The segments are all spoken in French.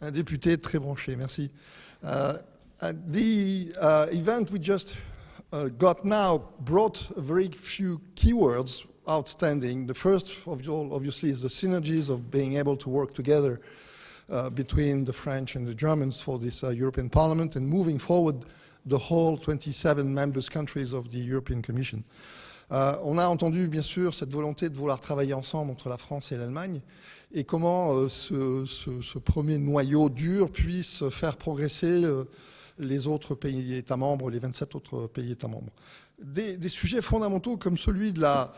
Un député très branché, merci. The event we just got now brought a very few keywords outstanding. The first of all, obviously, is the synergies of being able to work together between the French and the Germans for this European Parliament and moving forward the whole 27 members countries of the European Commission. On a entendu bien sûr cette volonté de vouloir travailler ensemble entre la France et l'Allemagne et comment ce premier noyau dur puisse faire progresser les autres pays États membres, les 27 autres pays États membres. Des sujets fondamentaux comme celui de la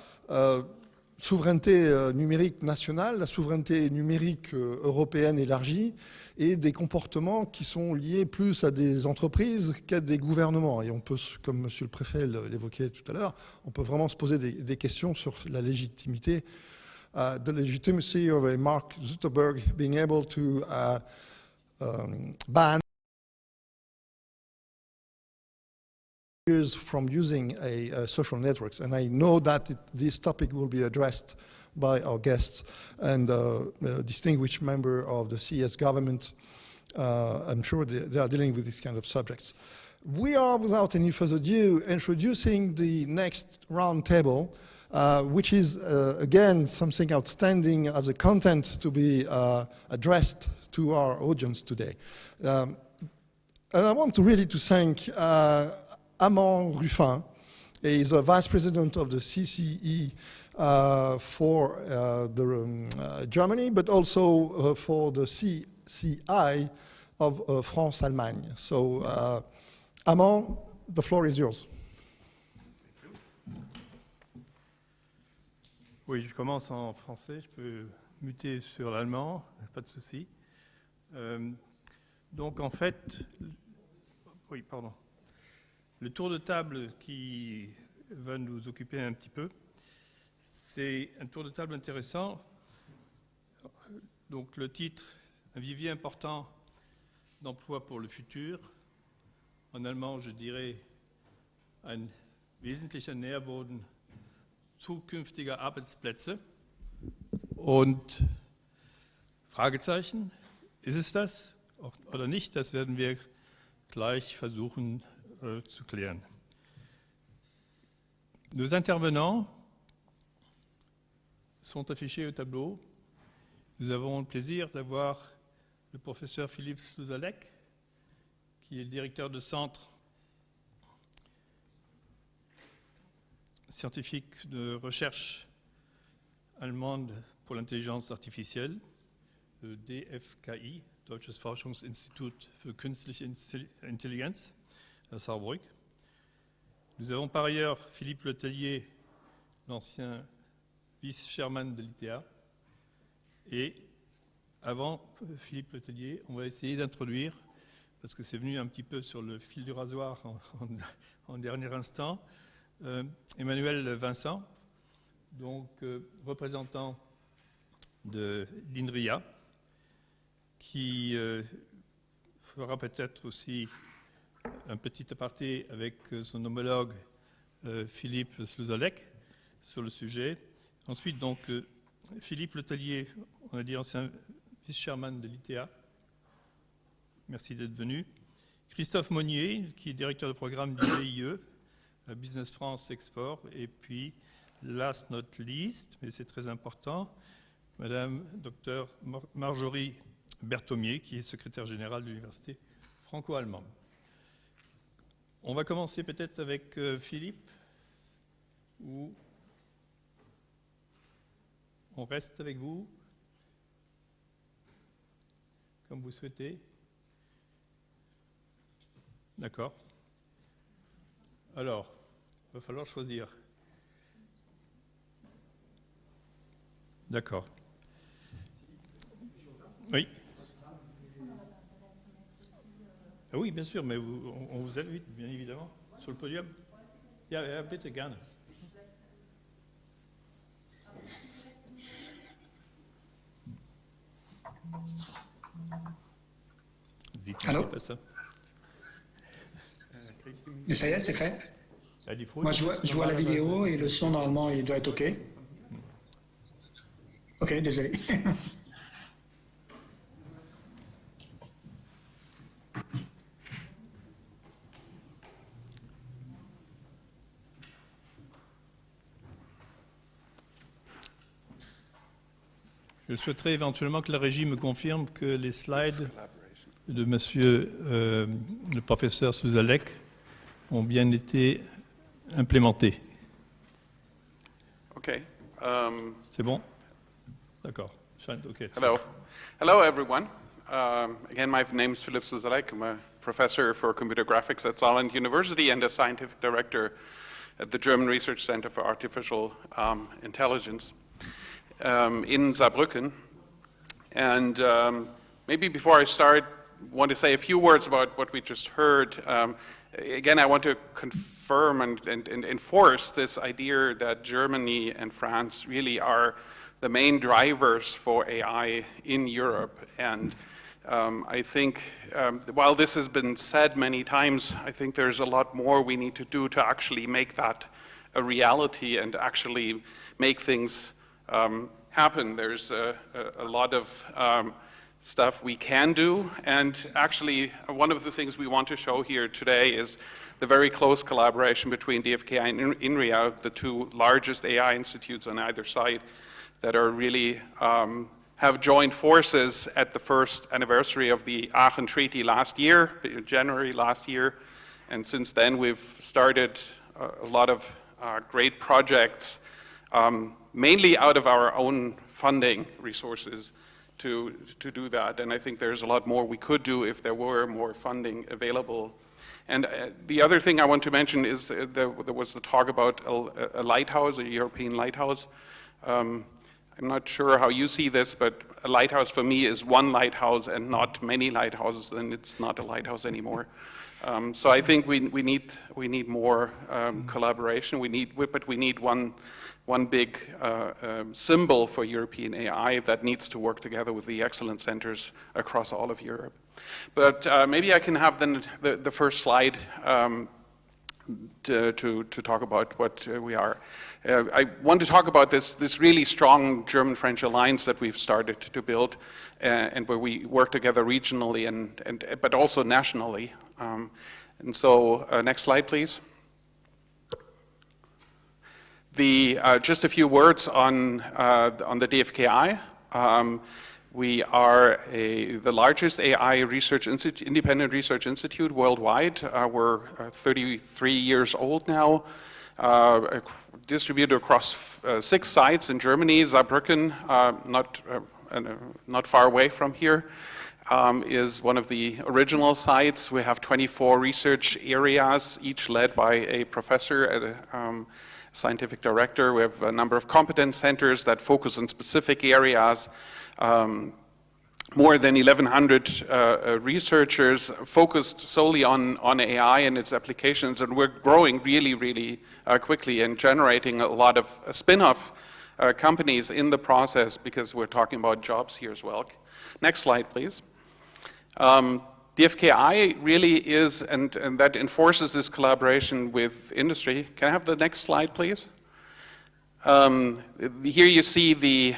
souveraineté numérique nationale, la souveraineté numérique européenne élargie et des comportements qui sont liés plus à des entreprises qu'à des gouvernements. Et on peut, comme Monsieur le Préfet l'évoquait tout à l'heure, on peut vraiment se poser des questions sur la légitimité, the legitimacy of a Mark Zuckerberg being able to ban from using social networks, and I know that this topic will be addressed by our guests and a distinguished member of the CS government. I'm sure they are dealing with these kind of subjects. We are, without any further ado, introducing the next roundtable, which is, again, something outstanding as a content to be addressed to our audience today. And I want to really to thank Amand Ruffin. He's a vice president of the CCE for Germany, but also for the CCI of France-Allemagne. So, Amand, the floor is yours. Oui, je commence en français, je peux muter sur l'allemand, pas de souci. Donc en fait, oui, pardon. Le tour de table qui va nous occuper un petit peu, c'est un tour de table intéressant. Donc le titre, un vivier important d'emploi pour le futur. En allemand, je dirais ein wesentlicher Nährboden zukünftiger Arbeitsplätze. Und Fragezeichen, ist es das oder nicht? Das werden wir gleich versuchen zu klären. Nos intervenants sont affichés au tableau. Nous avons le plaisir d'avoir le professeur Philippe Sluzalek, qui est le directeur de centre scientifique de recherche allemande pour l'intelligence artificielle, le DFKI, Deutsches Forschungsinstitut für Künstliche Intelligenz, à Saarbrück. Nous avons par ailleurs Philippe Letellier, l'ancien vice-chairman de l'ITA. Et avant Philippe Letellier, on va essayer d'introduire, parce que c'est venu un petit peu sur le fil du rasoir en dernier instant, Emmanuel Vincent, donc représentant de l'INRIA, qui fera peut-être aussi un petit aparté avec son homologue Philippe Sluzalek sur le sujet. Ensuite, donc, Philippe Letellier, on a dit ancien vice-chairman de l'ITA. Merci d'être venu. Christophe Monnier, qui est directeur de programme du BIE, Business France Export. Et puis, last not least, mais c'est très important, Madame Dr Marjorie Berthomier, qui est secrétaire générale de l'Université franco-allemande. On va commencer peut-être avec Philippe, ou on reste avec vous, comme vous souhaitez. D'accord. Alors, il va falloir choisir. D'accord. Oui. Ah oui, bien sûr, mais on vous invite, bien évidemment, sur le podium. Ja, bitte, gerne. Allô? Et ça y est, c'est fait? Moi, je vois la vidéo et le son, normalement, il doit être OK. OK, désolé. Je souhaiterais éventuellement que la régie me confirme que les slides de monsieur le professeur Souzalek ont bien été implémentés. Okay. C'est bon? D'accord. Okay. Hello, everyone. Again, my name is Philipp Souzalek. I'm a professor for computer graphics at Saarland University and a scientific director at the German Research Center for Artificial Intelligence in Saarbrücken. And maybe before I start, I want to say a few words about what we just heard. Again, I want to confirm and enforce this idea that Germany and France really are the main drivers for AI in Europe. And I think while this has been said many times, I think there's a lot more we need to do to actually make that a reality and actually make things happen. There's a lot of stuff we can do, and actually one of the things we want to show here today is the very close collaboration between DFKI and INRIA, the two largest AI institutes on either side, that are really have joined forces at the first anniversary of the Aachen Treaty last year, January last year, and since then we've started a lot of great projects, mainly out of our own funding resources to do that. And I think there's a lot more we could do if there were more funding available. And the other thing I want to mention is there was the talk about a lighthouse, a European lighthouse. I'm not sure how you see this, but a lighthouse for me is one lighthouse and not many lighthouses, then it's not a lighthouse anymore. So I think we need more collaboration. But we need one big symbol for European AI that needs to work together with the excellence centers across all of Europe. But maybe I can have then the first slide to talk about what we are. I want to talk about this really strong German-French alliance that we've started to build, and where we work together regionally but also nationally. And so, next slide, please. Just a few words on the DFKI. We are the largest AI independent research institute worldwide. We're 33 years old now, distributed across 6 sites in Germany. Saarbrücken, not far away from here, is one of the original sites. We have 24 research areas, each led by a professor at a scientific director. We have a number of competence centers that focus on specific areas. More than 1,100 researchers focused solely on AI and its applications, and we're growing really, really quickly and generating a lot of spin-off companies in the process, because we're talking about jobs here as well. Next slide, please. DFKI really is, and that enforces this collaboration with industry. Can I have the next slide, please? Here you see the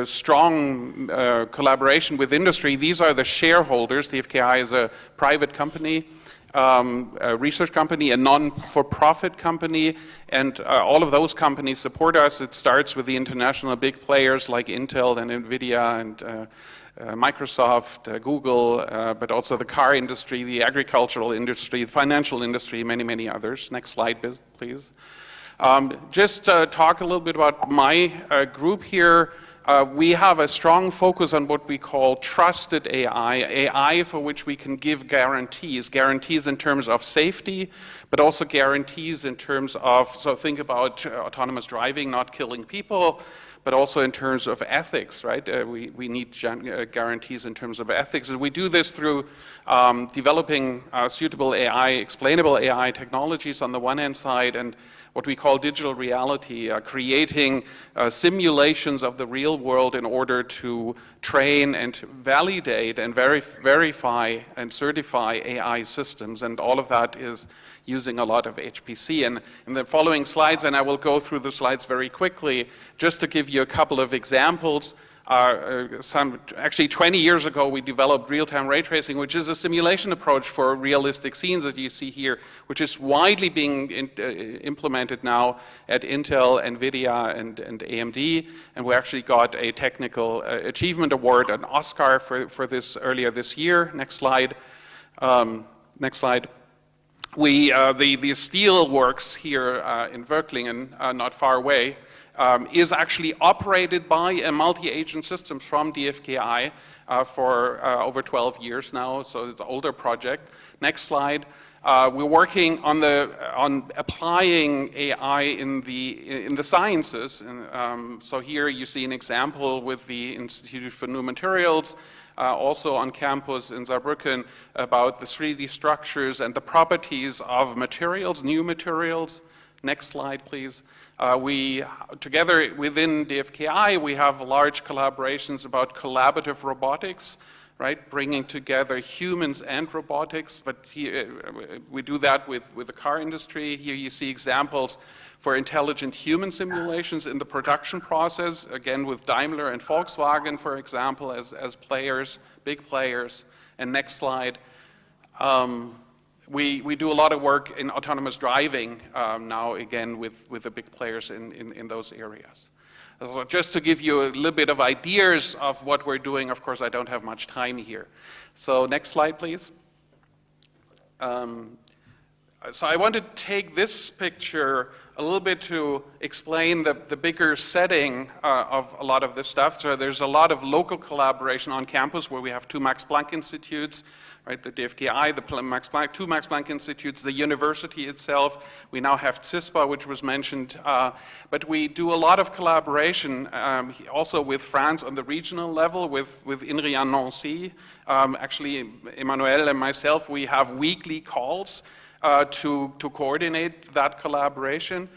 strong collaboration with industry. These are the shareholders. DFKI is a private company, a research company, a non-for-profit company, and all of those companies support us. It starts with the international big players like Intel and NVIDIA and Microsoft, Google, but also the car industry, the agricultural industry, the financial industry, many, many others. Next slide, please. Just talk a little bit about my group here. We have a strong focus on what we call trusted AI for which we can give guarantees in terms of safety, but also guarantees in terms of, so think about autonomous driving, not killing people, but also in terms of ethics, right? We need guarantees in terms of ethics. And we do this through developing suitable AI, explainable AI technologies on the one hand side, and what we call digital reality, creating simulations of the real world in order to train and validate and verify and certify AI systems. And all of that is using a lot of HPC. And in the following slides, and I will go through the slides very quickly, just to give you a couple of examples, Actually 20 years ago, we developed real-time ray tracing, which is a simulation approach for realistic scenes that you see here, which is widely being implemented now at Intel, NVIDIA, and AMD. And we actually got a technical achievement award, an Oscar for this earlier this year. Next slide. Next slide. The steel works here in Völklingen, not far away, is actually operated by a multi-agent system from DFKI for over 12 years now, so it's an older project. Next slide. We're working on applying AI in the sciences. And, so here you see an example with the Institute for New Materials, also on campus in Saarbrücken, about the 3D structures and the properties of materials, new materials. Next slide, please. We, together within DFKI, we have large collaborations about collaborative robotics, right? Bringing together humans and robotics, but here, we do that with the car industry. Here you see examples for intelligent human simulations in the production process, again with Daimler and Volkswagen, for example, as players, big players. And next slide. We do a lot of work in autonomous driving now, again, with the big players in those areas. So just to give you a little bit of ideas of what we're doing, of course, I don't have much time here. So next slide, please. So I want to take this picture a little bit to explain the bigger setting of a lot of this stuff. So there's a lot of local collaboration on campus where we have two Max Planck Institutes, right, the DFKI, the Max Planck, two Max Planck Institutes, the university itself. We now have CISPA, which was mentioned. But we do a lot of collaboration also with France on the regional level, with INRIA Nancy. Actually, Emmanuel and myself, we have weekly calls to coordinate that collaboration.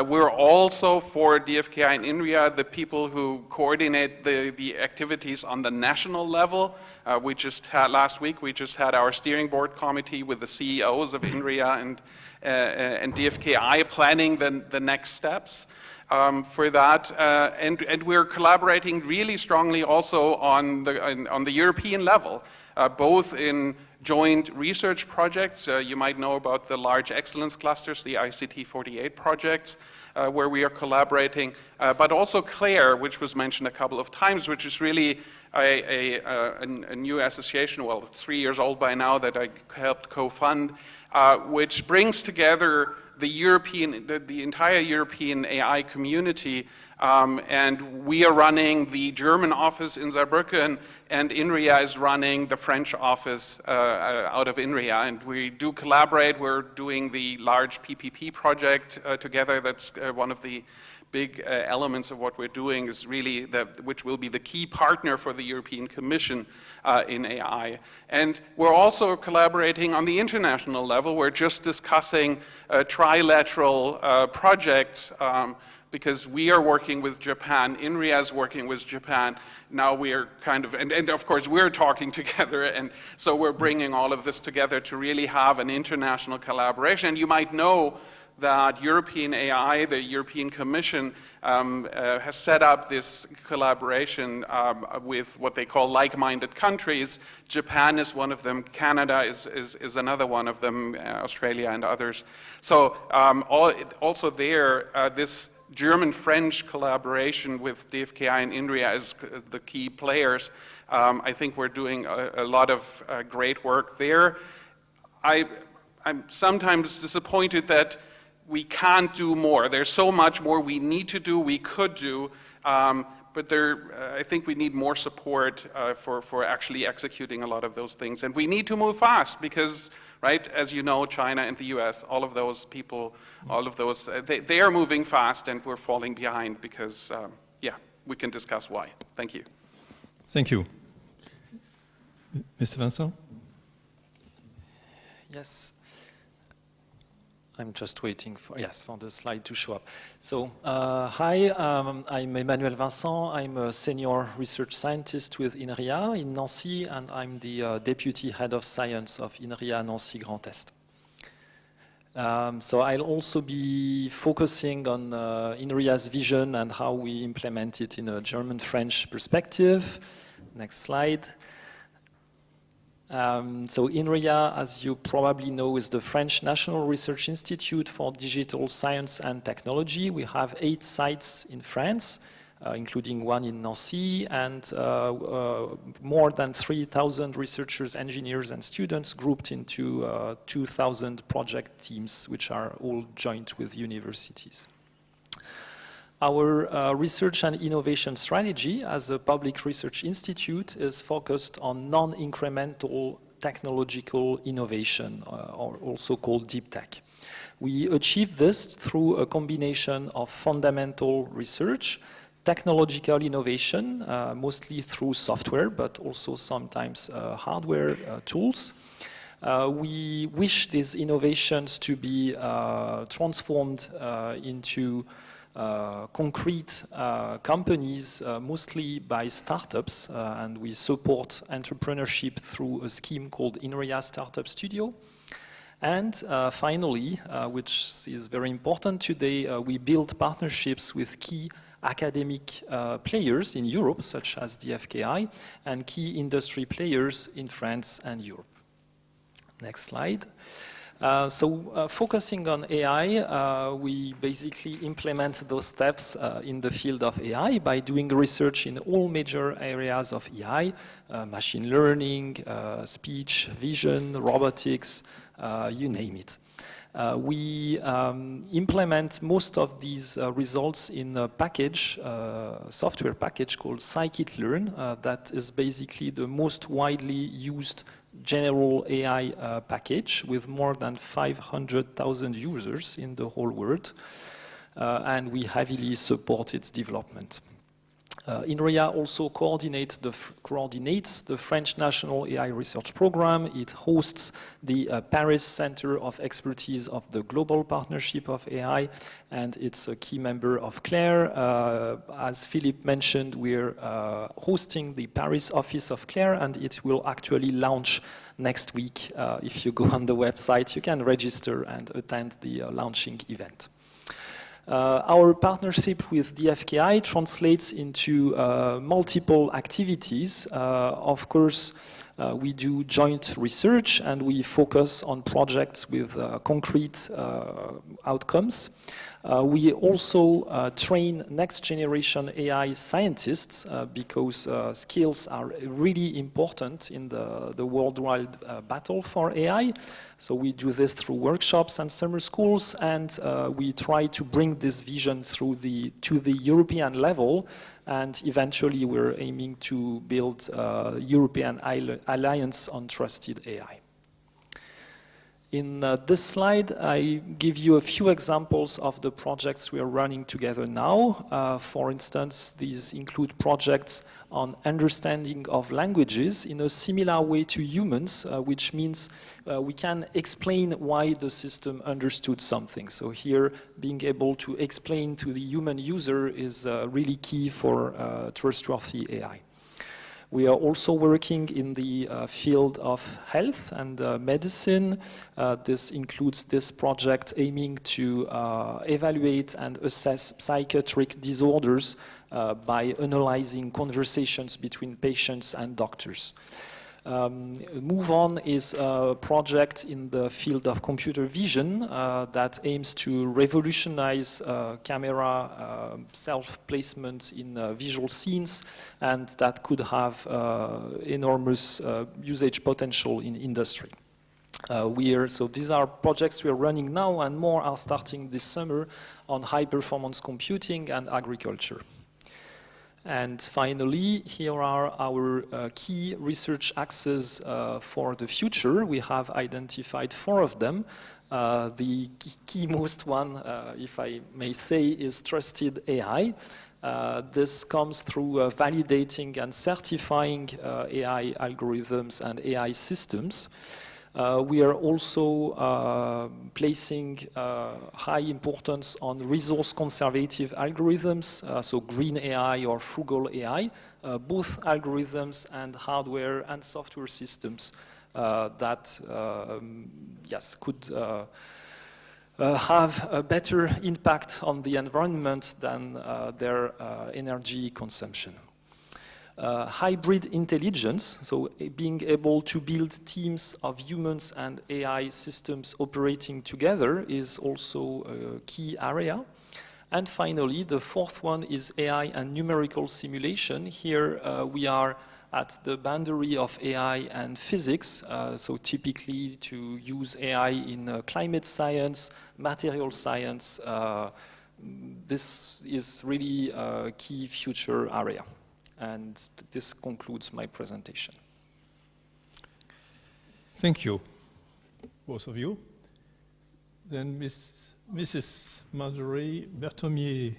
We're also, for DFKI and INRIA, the people who coordinate the activities on the national level. We just had, last week, we just had our steering board committee with the CEOs of INRIA and DFKI planning the next steps for that. And we're collaborating really strongly also on the European level, both in joint research projects. You might know about the large excellence clusters, the ICT48 projects, where we are collaborating, but also CLAIRE, which was mentioned a couple of times, which is really a new association, well, it's 3 years old by now, that I helped co-fund, which brings together the entire European AI community, and we are running the German office in Saarbrücken, and INRIA is running the French office out of INRIA, and we do collaborate. We're doing the large PPP project together. That's one of the big elements of what we're doing, is really which will be the key partner for the European Commission in AI. And we're also collaborating on the international level. We're just discussing trilateral projects because we are working with Japan, INRIA is working with Japan. Now we are kind of, and of course we're talking together, and so we're bringing all of this together to really have an international collaboration. And you might know that European AI, the European Commission, has set up this collaboration with what they call like-minded countries. Japan is one of them, Canada is another one of them, Australia and others. So also there, this German-French collaboration with DFKI and INRIA is the key players. I think we're doing a lot of great work there. I'm sometimes disappointed that we can't do more. There's so much more we need to do, we could do, but I think we need more support for actually executing a lot of those things. And we need to move fast because, right, as you know, China and the US, all of those people, all of those, they are moving fast and we're falling behind because, yeah, we can discuss why. Thank you. Thank you. Mr. Vincent? Yes. I'm just waiting for the slide to show up. So, hi, I'm Emmanuel Vincent. I'm a senior research scientist with INRIA in Nancy, and I'm the deputy head of science of INRIA Nancy Grand Est. So I'll also be focusing on INRIA's vision and how we implement it in a German-French perspective. Next slide. So INRIA, as you probably know, is the French National Research Institute for Digital Science and Technology. We have 8 sites in France, including one in Nancy, and more than 3,000 researchers, engineers, and students grouped into 2,000 project teams, which are all joint with universities. Our research and innovation strategy as a public research institute is focused on non-incremental technological innovation, or also called deep tech. We achieve this through a combination of fundamental research, technological innovation, mostly through software, but also sometimes hardware tools. We wish these innovations to be transformed into concrete companies, mostly by startups, and we support entrepreneurship through a scheme called INRIA Startup Studio. And finally, which is very important today, we build partnerships with key academic players in Europe, such as the FKI, and key industry players in France and Europe. Next slide. Focusing on AI, we basically implement those steps in the field of AI by doing research in all major areas of AI, machine learning, speech, vision, robotics, you name it. We implement most of these results in a package, software package called scikit-learn, that is basically the most widely used general AI package with more than 500,000 users in the whole world, and we heavily support its development. INRIA also coordinates the French National AI Research Program. It hosts the Paris Center of Expertise of the Global Partnership of AI, and it's a key member of CLAIRE. As Philippe mentioned, we're hosting the Paris office of CLAIRE, and it will actually launch next week. If you go on the website, you can register and attend the launching event. Our partnership with the FKI translates into multiple activities. Of course, we do joint research and we focus on projects with concrete outcomes. We also train next generation AI scientists because skills are really important in the worldwide battle for AI. So we do this through workshops and summer schools, and we try to bring this vision to the European level, and eventually we're aiming to build a European Alliance on Trusted AI. In this slide, I give you a few examples of the projects we are running together now. For instance, these include projects on understanding of languages in a similar way to humans, which means we can explain why the system understood something. So here, being able to explain to the human user is really key for trustworthy AI. We are also working in the field of health and medicine. This includes this project aiming to evaluate and assess psychiatric disorders by analyzing conversations between patients and doctors. MoveOn is a project in the field of computer vision that aims to revolutionize camera self-placement in visual scenes, and that could have enormous usage potential in industry. So these are projects we are running now, and more are starting this summer on high-performance computing and agriculture. And finally, here are our key research axes for the future. We have identified 4 of them. The key most one, if I may say, is trusted AI. This comes through validating and certifying AI algorithms and AI systems. We are also placing high importance on resource conservative algorithms, so green AI or frugal AI, both algorithms and hardware and software systems that could have a better impact on the environment than their energy consumption. Hybrid intelligence, so being able to build teams of humans and AI systems operating together, is also a key area. And finally, the fourth one is AI and numerical simulation. Here we are at the boundary of AI and physics, so typically to use AI in climate science, material science. This is really a key future area. And this concludes my presentation. Thank you, both of you. Then Mrs. Marjorie Berthomier.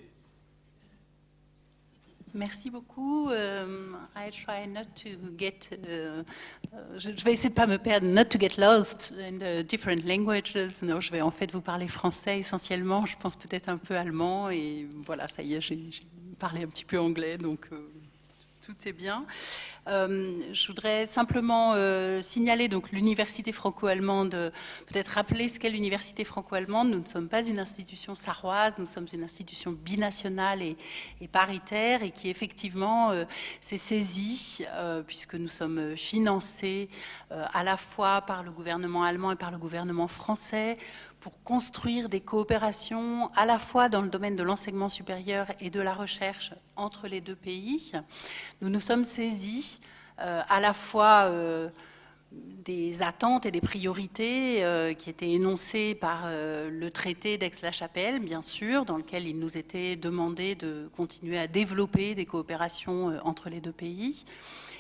Merci beaucoup. I try not to get. Je vais essayer de pas me perdre, not to get lost in the different languages. Non, je vais en fait vous parler français essentiellement. Je pense peut-être un peu allemand et voilà, ça y est, j'ai parlé un petit peu anglais, donc. Tout est bien. Je voudrais simplement signaler donc l'université franco-allemande, peut-être rappeler ce qu'est l'université franco-allemande. Nous ne sommes pas une institution sarroise, nous sommes une institution binationale et paritaire et qui effectivement s'est saisie, puisque nous sommes financés à la fois par le gouvernement allemand et par le gouvernement français, pour construire des coopérations à la fois dans le domaine de l'enseignement supérieur et de la recherche entre les deux pays. Nous nous sommes saisis à la fois des attentes et des priorités qui étaient énoncées par le traité d'Aix-la-Chapelle, bien sûr, dans lequel il nous était demandé de continuer à développer des coopérations entre les deux pays.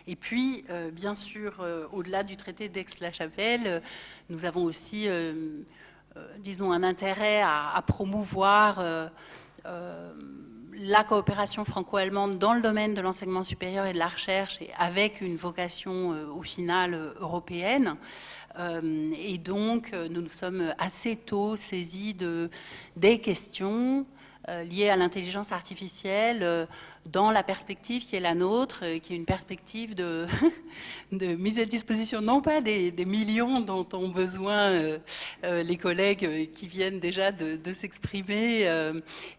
Et puis, bien sûr, au-delà du traité d'Aix-la-Chapelle, nous avons aussi... disons, un intérêt à promouvoir la coopération franco-allemande dans le domaine de l'enseignement supérieur et de la recherche, et avec une vocation au final européenne. Et donc, nous nous sommes assez tôt saisis des questions liées à l'intelligence artificielle dans la perspective qui est la nôtre, qui est une perspective de mise à disposition, non pas des millions dont ont besoin les collègues qui viennent déjà de s'exprimer,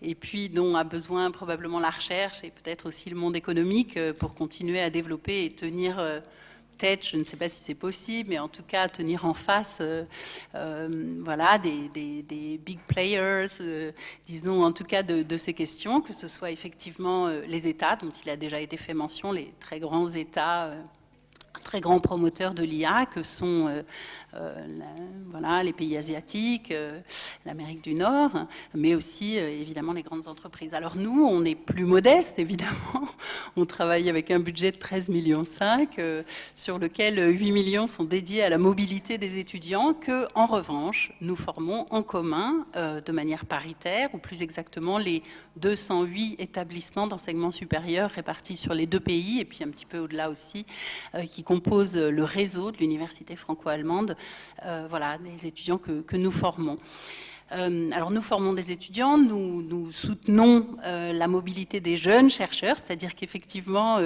et puis dont a besoin probablement la recherche et peut-être aussi le monde économique pour continuer à développer et tenir tête, je ne sais pas si c'est possible, mais en tout cas tenir en face voilà, des big players, disons en tout cas de ces questions, que ce soit effectivement les États, dont il a déjà été fait mention, les très grands États, très grands promoteurs de l'IA, que sont voilà, les pays asiatiques, l'Amérique du Nord, mais aussi évidemment les grandes entreprises. Alors nous, on est plus modeste, évidemment. On travaille avec un budget de 13,5 millions, sur lequel 8 millions sont dédiés à la mobilité des étudiants, que, en revanche, nous formons en commun, de manière paritaire, ou plus exactement les 208 établissements d'enseignement supérieur répartis sur les deux pays, et puis un petit peu au-delà aussi, qui composent le réseau de l'université franco-allemande, voilà, des étudiants que nous formons. Alors nous formons des étudiants, nous soutenons la mobilité des jeunes chercheurs, c'est-à-dire qu'effectivement,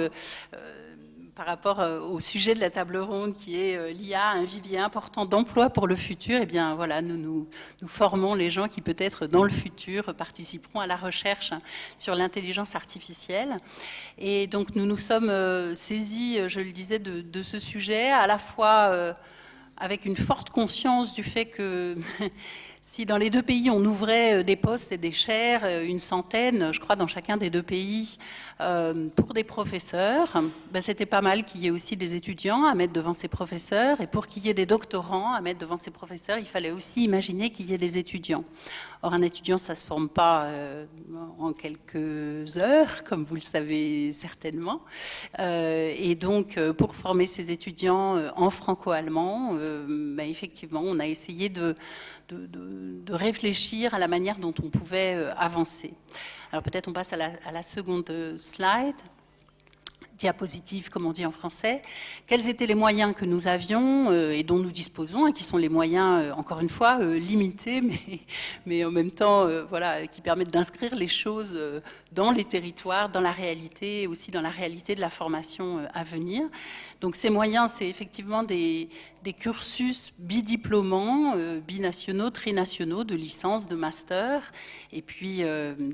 par rapport au sujet de la table ronde qui est l'IA, un vivier important d'emploi pour le futur, eh bien voilà, nous formons les gens qui peut-être dans le futur participeront à la recherche sur l'intelligence artificielle. Et donc nous nous sommes saisis, je le disais, de ce sujet, à la fois avec une forte conscience du fait que si dans les deux pays on ouvrait des postes et des chaires, une centaine, je crois, dans chacun des deux pays, pour des professeurs, ben c'était pas mal qu'il y ait aussi des étudiants à mettre devant ces professeurs, et pour qu'il y ait des doctorants à mettre devant ces professeurs, il fallait aussi imaginer qu'il y ait des étudiants. Or, un étudiant, ça ne se forme pas en quelques heures, comme vous le savez certainement. Et donc, pour former ces étudiants en franco-allemand, ben effectivement, on a essayé de réfléchir à la manière dont on pouvait avancer. Alors peut-être on passe à la seconde slide, diapositive comme on dit en français. Quels étaient les moyens que nous avions et dont nous disposons, et qui sont les moyens, encore une fois, limités, mais en même temps voilà, qui permettent d'inscrire les choses dans les territoires, dans la réalité, et aussi dans la réalité de la formation à venir. Donc ces moyens, c'est effectivement des des cursus bidiplômants, binationaux, trinationaux, de licence, de master, et puis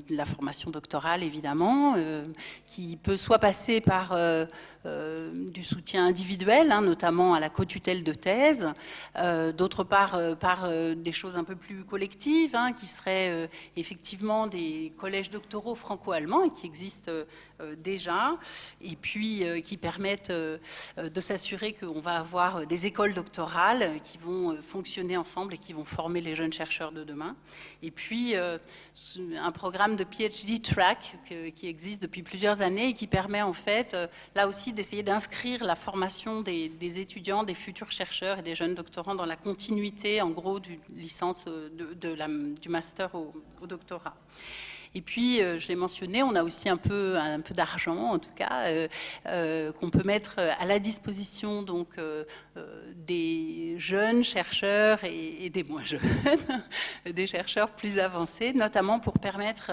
la formation doctorale évidemment, qui peut soit passer par du soutien individuel, hein, notamment à la co-tutelle de thèse, d'autre part par des choses un peu plus collectives, hein, qui seraient effectivement des collèges doctoraux franco-allemands et qui existent déjà, et puis qui permettent de s'assurer qu'on va avoir des écoles doctorales qui vont fonctionner ensemble et qui vont former les jeunes chercheurs de demain. Et puis un programme de PhD track qui existe depuis plusieurs années et qui permet en fait, là aussi, d'essayer d'inscrire la formation des étudiants, des futurs chercheurs et des jeunes doctorants dans la continuité, en gros, du licence du master au doctorat. Et puis, je l'ai mentionné, on a aussi un peu d'argent, en tout cas, qu'on peut mettre à la disposition donc, des jeunes chercheurs et des moins jeunes, des chercheurs plus avancés, notamment pour permettre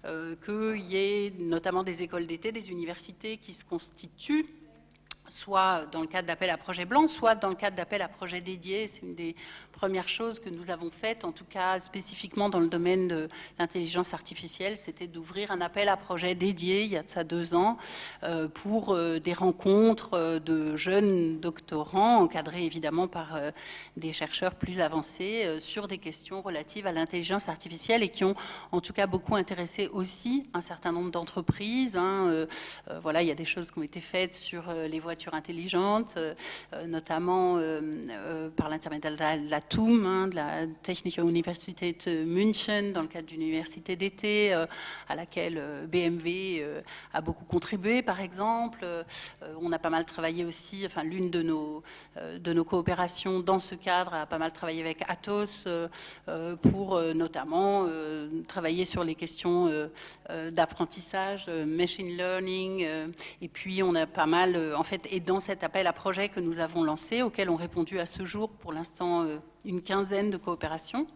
qu'il y ait notamment des écoles d'été, des universités qui se constituent, soit dans le cadre d'appel à projet blanc, soit dans le cadre d'appel à projet dédié. C'est une des premières choses que nous avons faites, en tout cas spécifiquement dans le domaine de l'intelligence artificielle, c'était d'ouvrir un appel à projet dédié, il y a de ça 2 ans, pour des rencontres de jeunes doctorants, encadrés évidemment par des chercheurs plus avancés, sur des questions relatives à l'intelligence artificielle et qui ont en tout cas beaucoup intéressé aussi un certain nombre d'entreprises. Hein, voilà, il y a des choses qui ont été faites sur les voitures intelligentes, notamment par l'intermédiaire de la TUM, hein, de la Technische Universität München, dans le cadre d'une université d'été à laquelle BMW a beaucoup contribué, par exemple. On a pas mal travaillé aussi, enfin l'une de nos coopérations dans ce cadre a pas mal travaillé avec Atos pour notamment travailler sur les questions d'apprentissage, machine learning, et puis on a pas mal, en fait, et dans cet appel à projet que nous avons lancé, auquel ont répondu à ce jour pour l'instant une quinzaine de coopérations,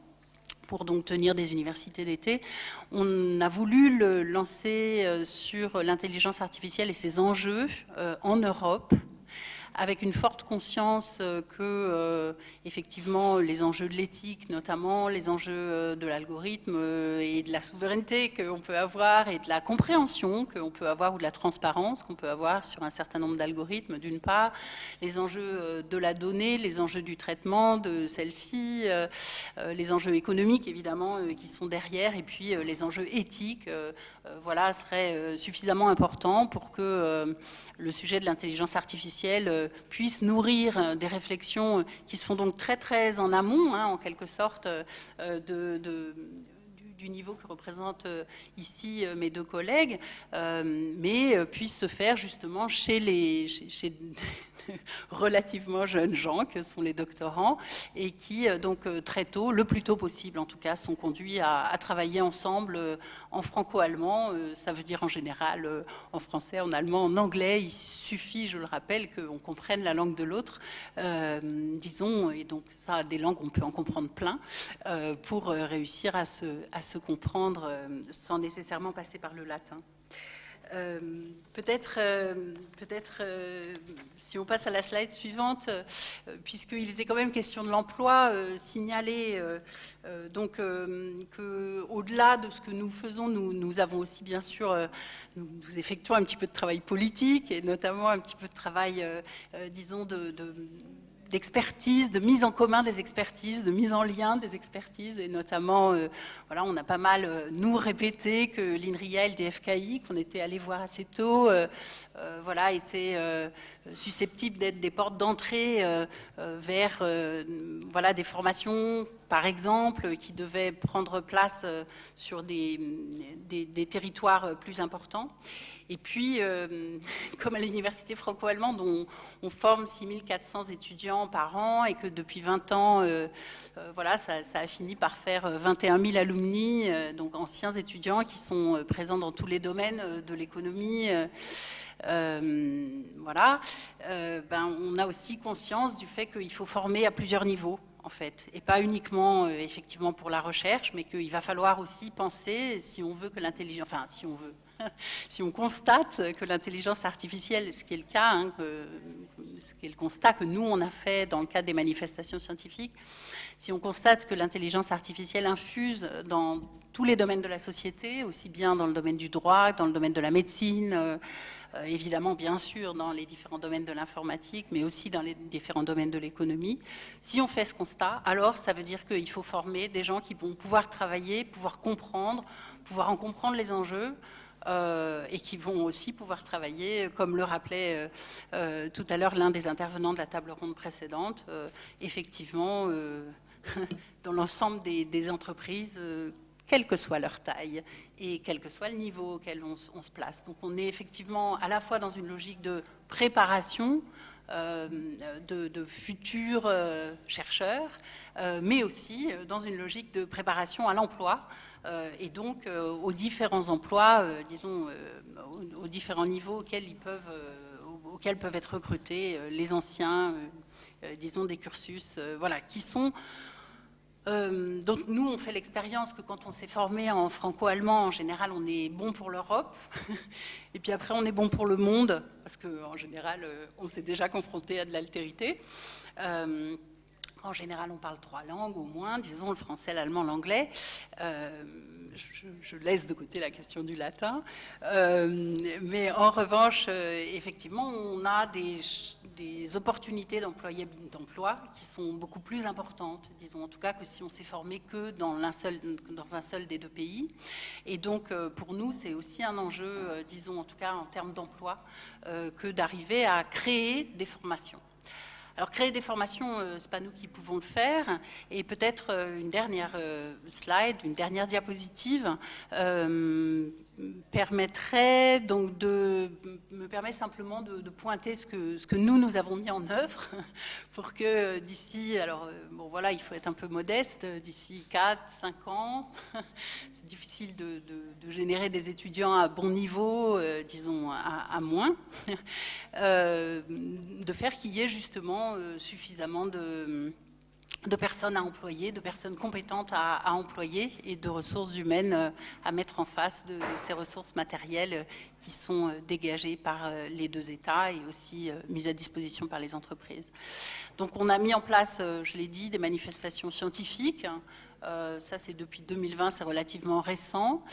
pour donc tenir des universités d'été. On a voulu le lancer sur l'intelligence artificielle et ses enjeux en Europe, avec une forte conscience que, effectivement, les enjeux de l'éthique, notamment les enjeux de l'algorithme et de la souveraineté qu'on peut avoir et de la compréhension qu'on peut avoir ou de la transparence qu'on peut avoir sur un certain nombre d'algorithmes, d'une part, les enjeux de la donnée, les enjeux du traitement de celle-ci, les enjeux économiques, évidemment, qui sont derrière, et puis les enjeux éthiques, voilà, seraient suffisamment importants pour que le sujet de l'intelligence artificielle puisse nourrir des réflexions qui se font donc très très en amont, hein, en quelque sorte, du niveau que représentent ici mes 2 collègues, mais puisse se faire justement chez relativement jeunes gens que sont les doctorants et qui donc très tôt, le plus tôt possible en tout cas, sont conduits à travailler ensemble en franco-allemand. Ça veut dire en général en français, en allemand, en anglais. Il suffit, je le rappelle, qu'on comprenne la langue de l'autre, disons, et donc ça, des langues, on peut en comprendre plein, pour réussir à se comprendre sans nécessairement passer par le latin. Peut-être, si on passe à la slide suivante, puisqu'il était quand même question de l'emploi, signaler donc qu'au-delà de ce que nous faisons, nous avons aussi bien sûr, nous effectuons un petit peu de travail politique et notamment un petit peu de travail, disons, d'expertise, de mise en commun des expertises, de mise en lien des expertises, et notamment, voilà, on a pas mal, nous, répété que l'INRIA et le DFKI, qu'on était allé voir assez tôt, voilà, étaient susceptibles d'être des portes d'entrée vers voilà, des formations, par exemple, qui devaient prendre place sur des territoires plus importants. Et puis, comme à l'université franco-allemande, on forme 6400 étudiants par an et que depuis 20 ans, voilà, ça a fini par faire 21 000 alumni, donc anciens étudiants qui sont présents dans tous les domaines de l'économie. Voilà, on a aussi conscience du fait qu'il faut former à plusieurs niveaux, en fait, et pas uniquement effectivement pour la recherche, mais qu'il va falloir aussi penser, si on veut que l'intelligence, enfin si on constate que l'intelligence artificielle, ce qui est le cas, hein, qui est le constat que nous, on a fait dans le cadre des manifestations scientifiques, si on constate que l'intelligence artificielle infuse dans tous les domaines de la société, aussi bien dans le domaine du droit, dans le domaine de la médecine, évidemment, bien sûr, dans les différents domaines de l'informatique, mais aussi dans les différents domaines de l'économie. Si on fait ce constat, alors ça veut dire qu'il faut former des gens qui vont pouvoir travailler, pouvoir en comprendre les enjeux, et qui vont aussi pouvoir travailler, comme le rappelait tout à l'heure l'un des intervenants de la table ronde précédente, effectivement, dans l'ensemble des entreprises, quelle que soit leur taille et quel que soit le niveau auquel on se place. Donc on est effectivement à la fois dans une logique de préparation de futurs chercheurs, mais aussi dans une logique de préparation à l'emploi, et donc aux différents emplois, disons, aux différents niveaux auxquels peuvent être recrutés les anciens, disons, des cursus, voilà, qui sont... donc nous, on fait l'expérience que quand on s'est formé en franco-allemand, en général, on est bon pour l'Europe. Et puis après, on est bon pour le monde, parce qu'en général, on s'est déjà confronté à de l'altérité. En général, on parle 3 langues au moins, disons le français, l'allemand, l'anglais. Je laisse de côté la question du latin. Mais en revanche, effectivement, on a des opportunités d'emploi qui sont beaucoup plus importantes, disons, en tout cas, que si on s'est formé que dans un seul des 2 pays. Et donc, pour nous, c'est aussi un enjeu, disons, en tout cas, en termes d'emploi, que d'arriver à créer des formations. Alors, créer des formations, ce n'est pas nous qui pouvons le faire. Et peut-être une dernière slide, une dernière diapositive permettrait donc me permet simplement de pointer ce que nous avons mis en œuvre pour que d'ici, alors bon voilà, il faut être un peu modeste, d'ici 4-5 ans, c'est difficile de générer des étudiants à bon niveau, disons à moins, de faire qu'il y ait justement suffisamment de personnes à employer, de personnes compétentes à employer et de ressources humaines à mettre en face de ces ressources matérielles qui sont dégagées par les 2 États et aussi mises à disposition par les entreprises. Donc on a mis en place, je l'ai dit, des manifestations scientifiques. Ça, c'est depuis 2020, c'est relativement récent.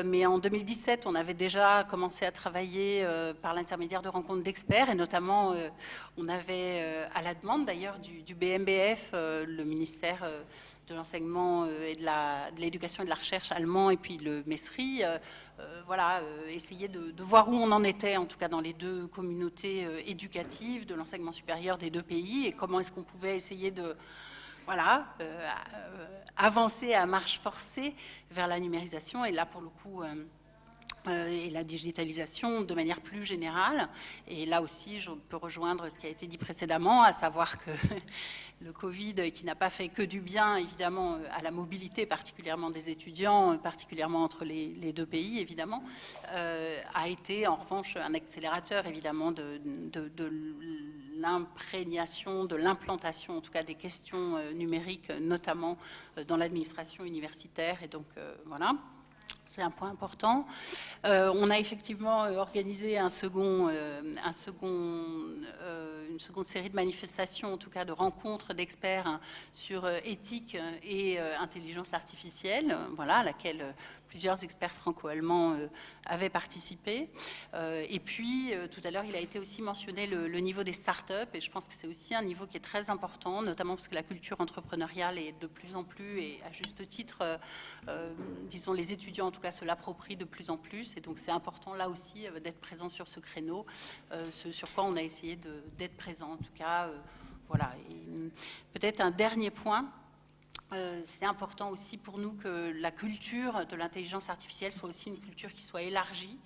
Mais en 2017, on avait déjà commencé à travailler par l'intermédiaire de rencontres d'experts, et notamment, on avait, à la demande d'ailleurs du BMBF, le ministère de l'enseignement et de l'éducation et de la recherche allemand, et puis le MESRI, voilà, essayer de voir où on en était, en tout cas dans les 2 communautés éducatives de l'enseignement supérieur des 2 pays, et comment est-ce qu'on pouvait essayer de... Voilà, avancer à marche forcée vers la numérisation et là pour le coup et la digitalisation de manière plus générale. Et là aussi, je peux rejoindre ce qui a été dit précédemment, à savoir que le Covid, qui n'a pas fait que du bien, évidemment, à la mobilité, particulièrement des étudiants, particulièrement entre les 2 pays, évidemment, a été en revanche un accélérateur, évidemment, de l'imprégnation, de l'implantation, en tout cas des questions numériques, notamment dans l'administration universitaire. Et donc, voilà. C'est un point important. On a effectivement organisé une seconde série de manifestations, en tout cas de rencontres d'experts sur éthique et intelligence artificielle, voilà, à laquelle plusieurs experts franco-allemands avaient participé. Et puis, tout à l'heure, il a été aussi mentionné le niveau des startups, et je pense que c'est aussi un niveau qui est très important, notamment parce que la culture entrepreneuriale est de plus en plus, et à juste titre, disons, les étudiants en tout cas se l'approprient de plus en plus, et donc c'est important là aussi d'être présent sur ce créneau, ce sur quoi on a essayé d'être présent en tout cas. Voilà. Peut-être un dernier point. C'est important aussi pour nous que la culture de l'intelligence artificielle soit aussi une culture qui soit élargie.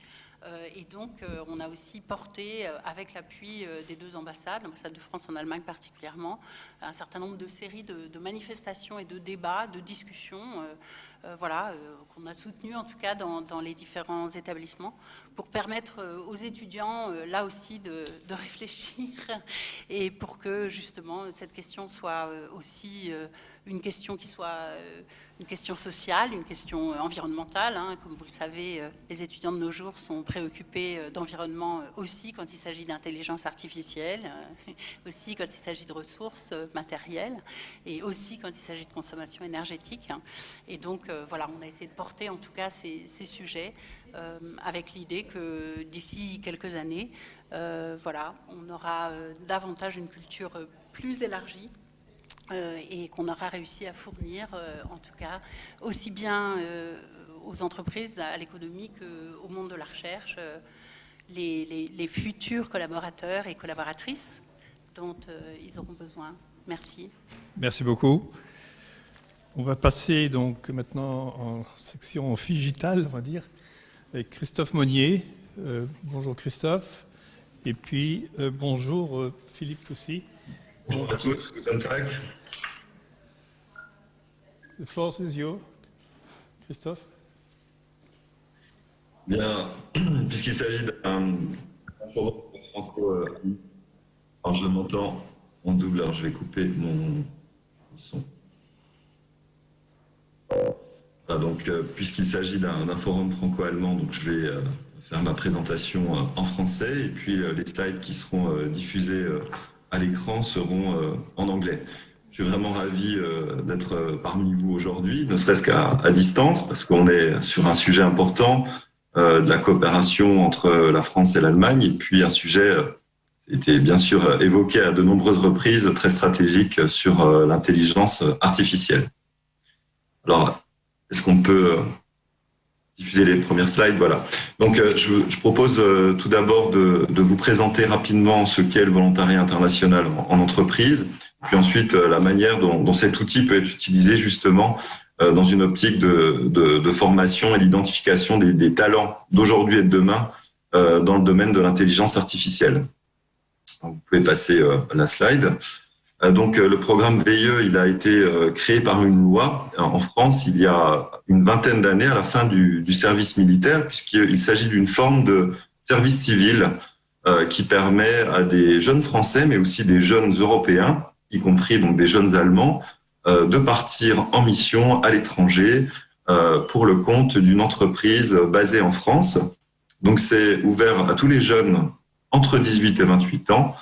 Et donc, on a aussi porté, avec l'appui des 2 ambassades, l'ambassade de France en Allemagne particulièrement, un certain nombre de séries de manifestations et de débats, de discussions qu'on a soutenu en tout cas dans les différents établissements, pour permettre aux étudiants, là aussi, de réfléchir et pour que justement cette question soit aussi une question qui soit une question sociale, une question environnementale. Comme vous le savez, les étudiants de nos jours sont préoccupés d'environnement aussi quand il s'agit d'intelligence artificielle, aussi quand il s'agit de ressources matérielles et aussi quand il s'agit de consommation énergétique. Et donc, voilà, on a essayé de porter en tout cas ces sujets avec l'idée que d'ici quelques années, voilà, on aura davantage une culture plus élargie et qu'on aura réussi à fournir, en tout cas, aussi bien aux entreprises, à l'économie qu'au monde de la recherche, les futurs collaborateurs et collaboratrices dont ils auront besoin. Merci. Merci beaucoup. On va passer donc maintenant en section digitale, on va dire, avec Christophe Monnier. Bonjour Christophe. Et puis bonjour Philippe Poussy. Bonjour à tous, guten Tag. The floor is yours, Christophe. Bien, puisqu'il s'agit d'un forum franco... alors je m'entends en double, alors je vais couper mon son. Voilà, donc puisqu'il s'agit d'un forum franco-allemand, donc je vais faire ma présentation en français et puis les slides qui seront diffusés à l'écran seront en anglais. Je suis vraiment ravi d'être parmi vous aujourd'hui, ne serait-ce qu'à distance, parce qu'on est sur un sujet important de la coopération entre la France et l'Allemagne, et puis un sujet qui a été bien sûr évoqué à de nombreuses reprises, très stratégique sur l'intelligence artificielle. Alors, est-ce qu'on peut diffuser les premières slides? Voilà. Donc, je propose tout d'abord de vous présenter rapidement ce qu'est le volontariat international en entreprise, puis ensuite la manière dont cet outil peut être utilisé justement dans une optique de formation et d'identification des talents d'aujourd'hui et de demain dans le domaine de l'intelligence artificielle. Donc, vous pouvez passer la slide. Donc, le programme VIE, il a été créé par une loi en France il y a une vingtaine d'années, à la fin du service militaire, puisqu'il s'agit d'une forme de service civil qui permet à des jeunes Français, mais aussi des jeunes Européens, y compris donc des jeunes Allemands, de partir en mission à l'étranger pour le compte d'une entreprise basée en France. Donc, c'est ouvert à tous les jeunes entre 18 et 28 ans,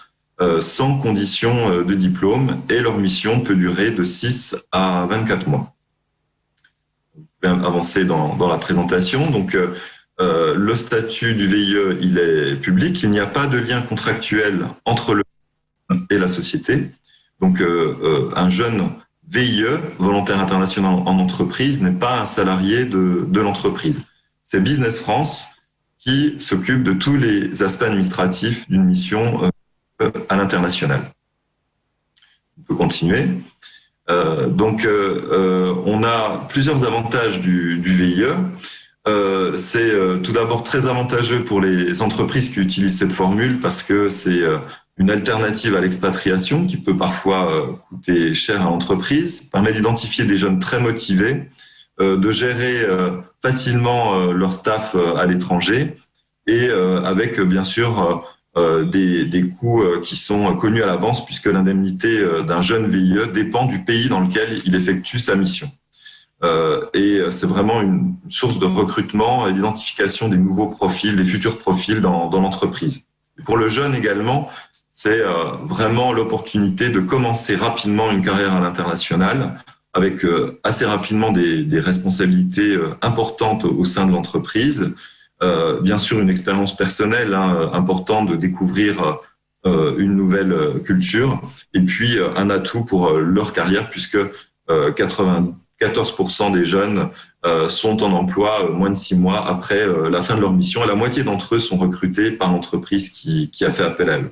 sans condition de diplôme, et leur mission peut durer de 6 à 24 mois. Vous pouvez avancer dans la présentation. Donc, le statut du VIE, il est public. Il n'y a pas de lien contractuel entre le et la société. Donc, un jeune VIE, volontaire international en entreprise, n'est pas un salarié de l'entreprise. C'est Business France qui s'occupe de tous les aspects administratifs d'une mission à l'international. On peut continuer. Donc, on a plusieurs avantages du VIE. C'est tout d'abord très avantageux pour les entreprises qui utilisent cette formule parce que c'est une alternative à l'expatriation qui peut parfois coûter cher à l'entreprise, permet d'identifier des jeunes très motivés, de gérer facilement leur staff à l'étranger et avec bien sûr des coûts qui sont connus à l'avance puisque l'indemnité d'un jeune VIE dépend du pays dans lequel il effectue sa mission. Et c'est vraiment une source de recrutement et d'identification des nouveaux profils, des futurs profils dans l'entreprise. Et pour le jeune également, c'est vraiment l'opportunité de commencer rapidement une carrière à l'international avec assez rapidement des responsabilités importantes au sein de l'entreprise. Bien sûr, une expérience personnelle importante de découvrir une nouvelle culture et puis un atout pour leur carrière puisque 94% des jeunes sont en emploi moins de 6 mois après la fin de leur mission et la moitié d'entre eux sont recrutés par l'entreprise qui a fait appel à eux.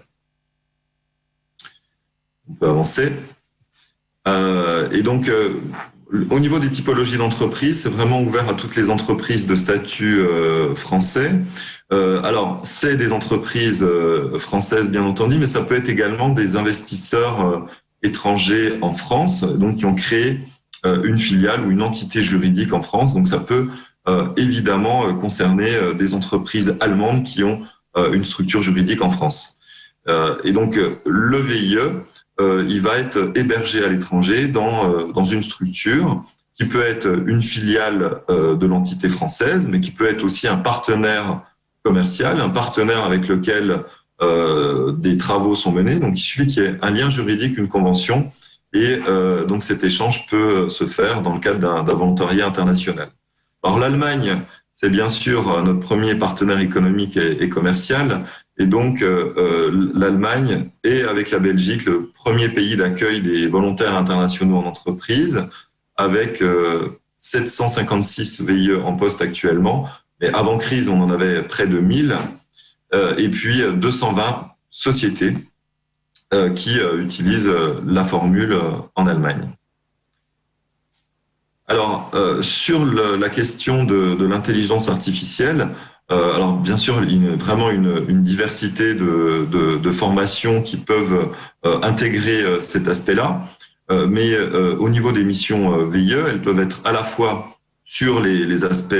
On peut avancer. Et donc, au niveau des typologies d'entreprises, c'est vraiment ouvert à toutes les entreprises de statut français. Alors, c'est des entreprises françaises, bien entendu, mais ça peut être également des investisseurs étrangers en France, donc qui ont créé une filiale ou une entité juridique en France. Donc ça peut évidemment concerner des entreprises allemandes qui ont une structure juridique en France. Et donc le VIE, il va être hébergé à l'étranger dans une structure qui peut être une filiale de l'entité française, mais qui peut être aussi un partenaire commercial, un partenaire avec lequel des travaux sont menés. Donc il suffit qu'il y ait un lien juridique, une convention, et donc cet échange peut se faire dans le cadre d'un volontariat international. Alors l'Allemagne, c'est bien sûr notre premier partenaire économique et commercial, et donc l'Allemagne est avec la Belgique le premier pays d'accueil des volontaires internationaux en entreprise, avec 756 VIE en poste actuellement, mais avant crise on en avait près de 1000, et puis 220 sociétés qui utilisent la formule en Allemagne. Alors, sur la question de l'intelligence artificielle, alors bien sûr, il y a vraiment une diversité de formations qui peuvent intégrer cet aspect-là, mais au niveau des missions VIE, elles peuvent être à la fois sur les aspects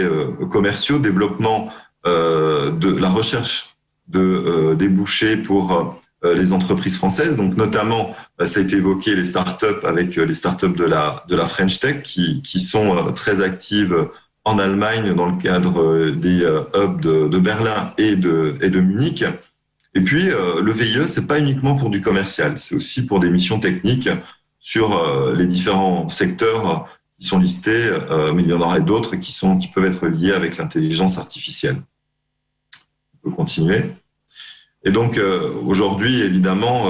commerciaux, développement de la recherche de débouchés pour les entreprises françaises, donc notamment, ça a été évoqué, les startups avec les startups de la French Tech qui sont très actives en Allemagne dans le cadre des hubs de Berlin et de Munich. Et puis, le VIE, c'est pas uniquement pour du commercial, c'est aussi pour des missions techniques sur les différents secteurs qui sont listés, mais il y en aurait d'autres qui peuvent être liés avec l'intelligence artificielle. On peut continuer. Et donc, aujourd'hui, évidemment,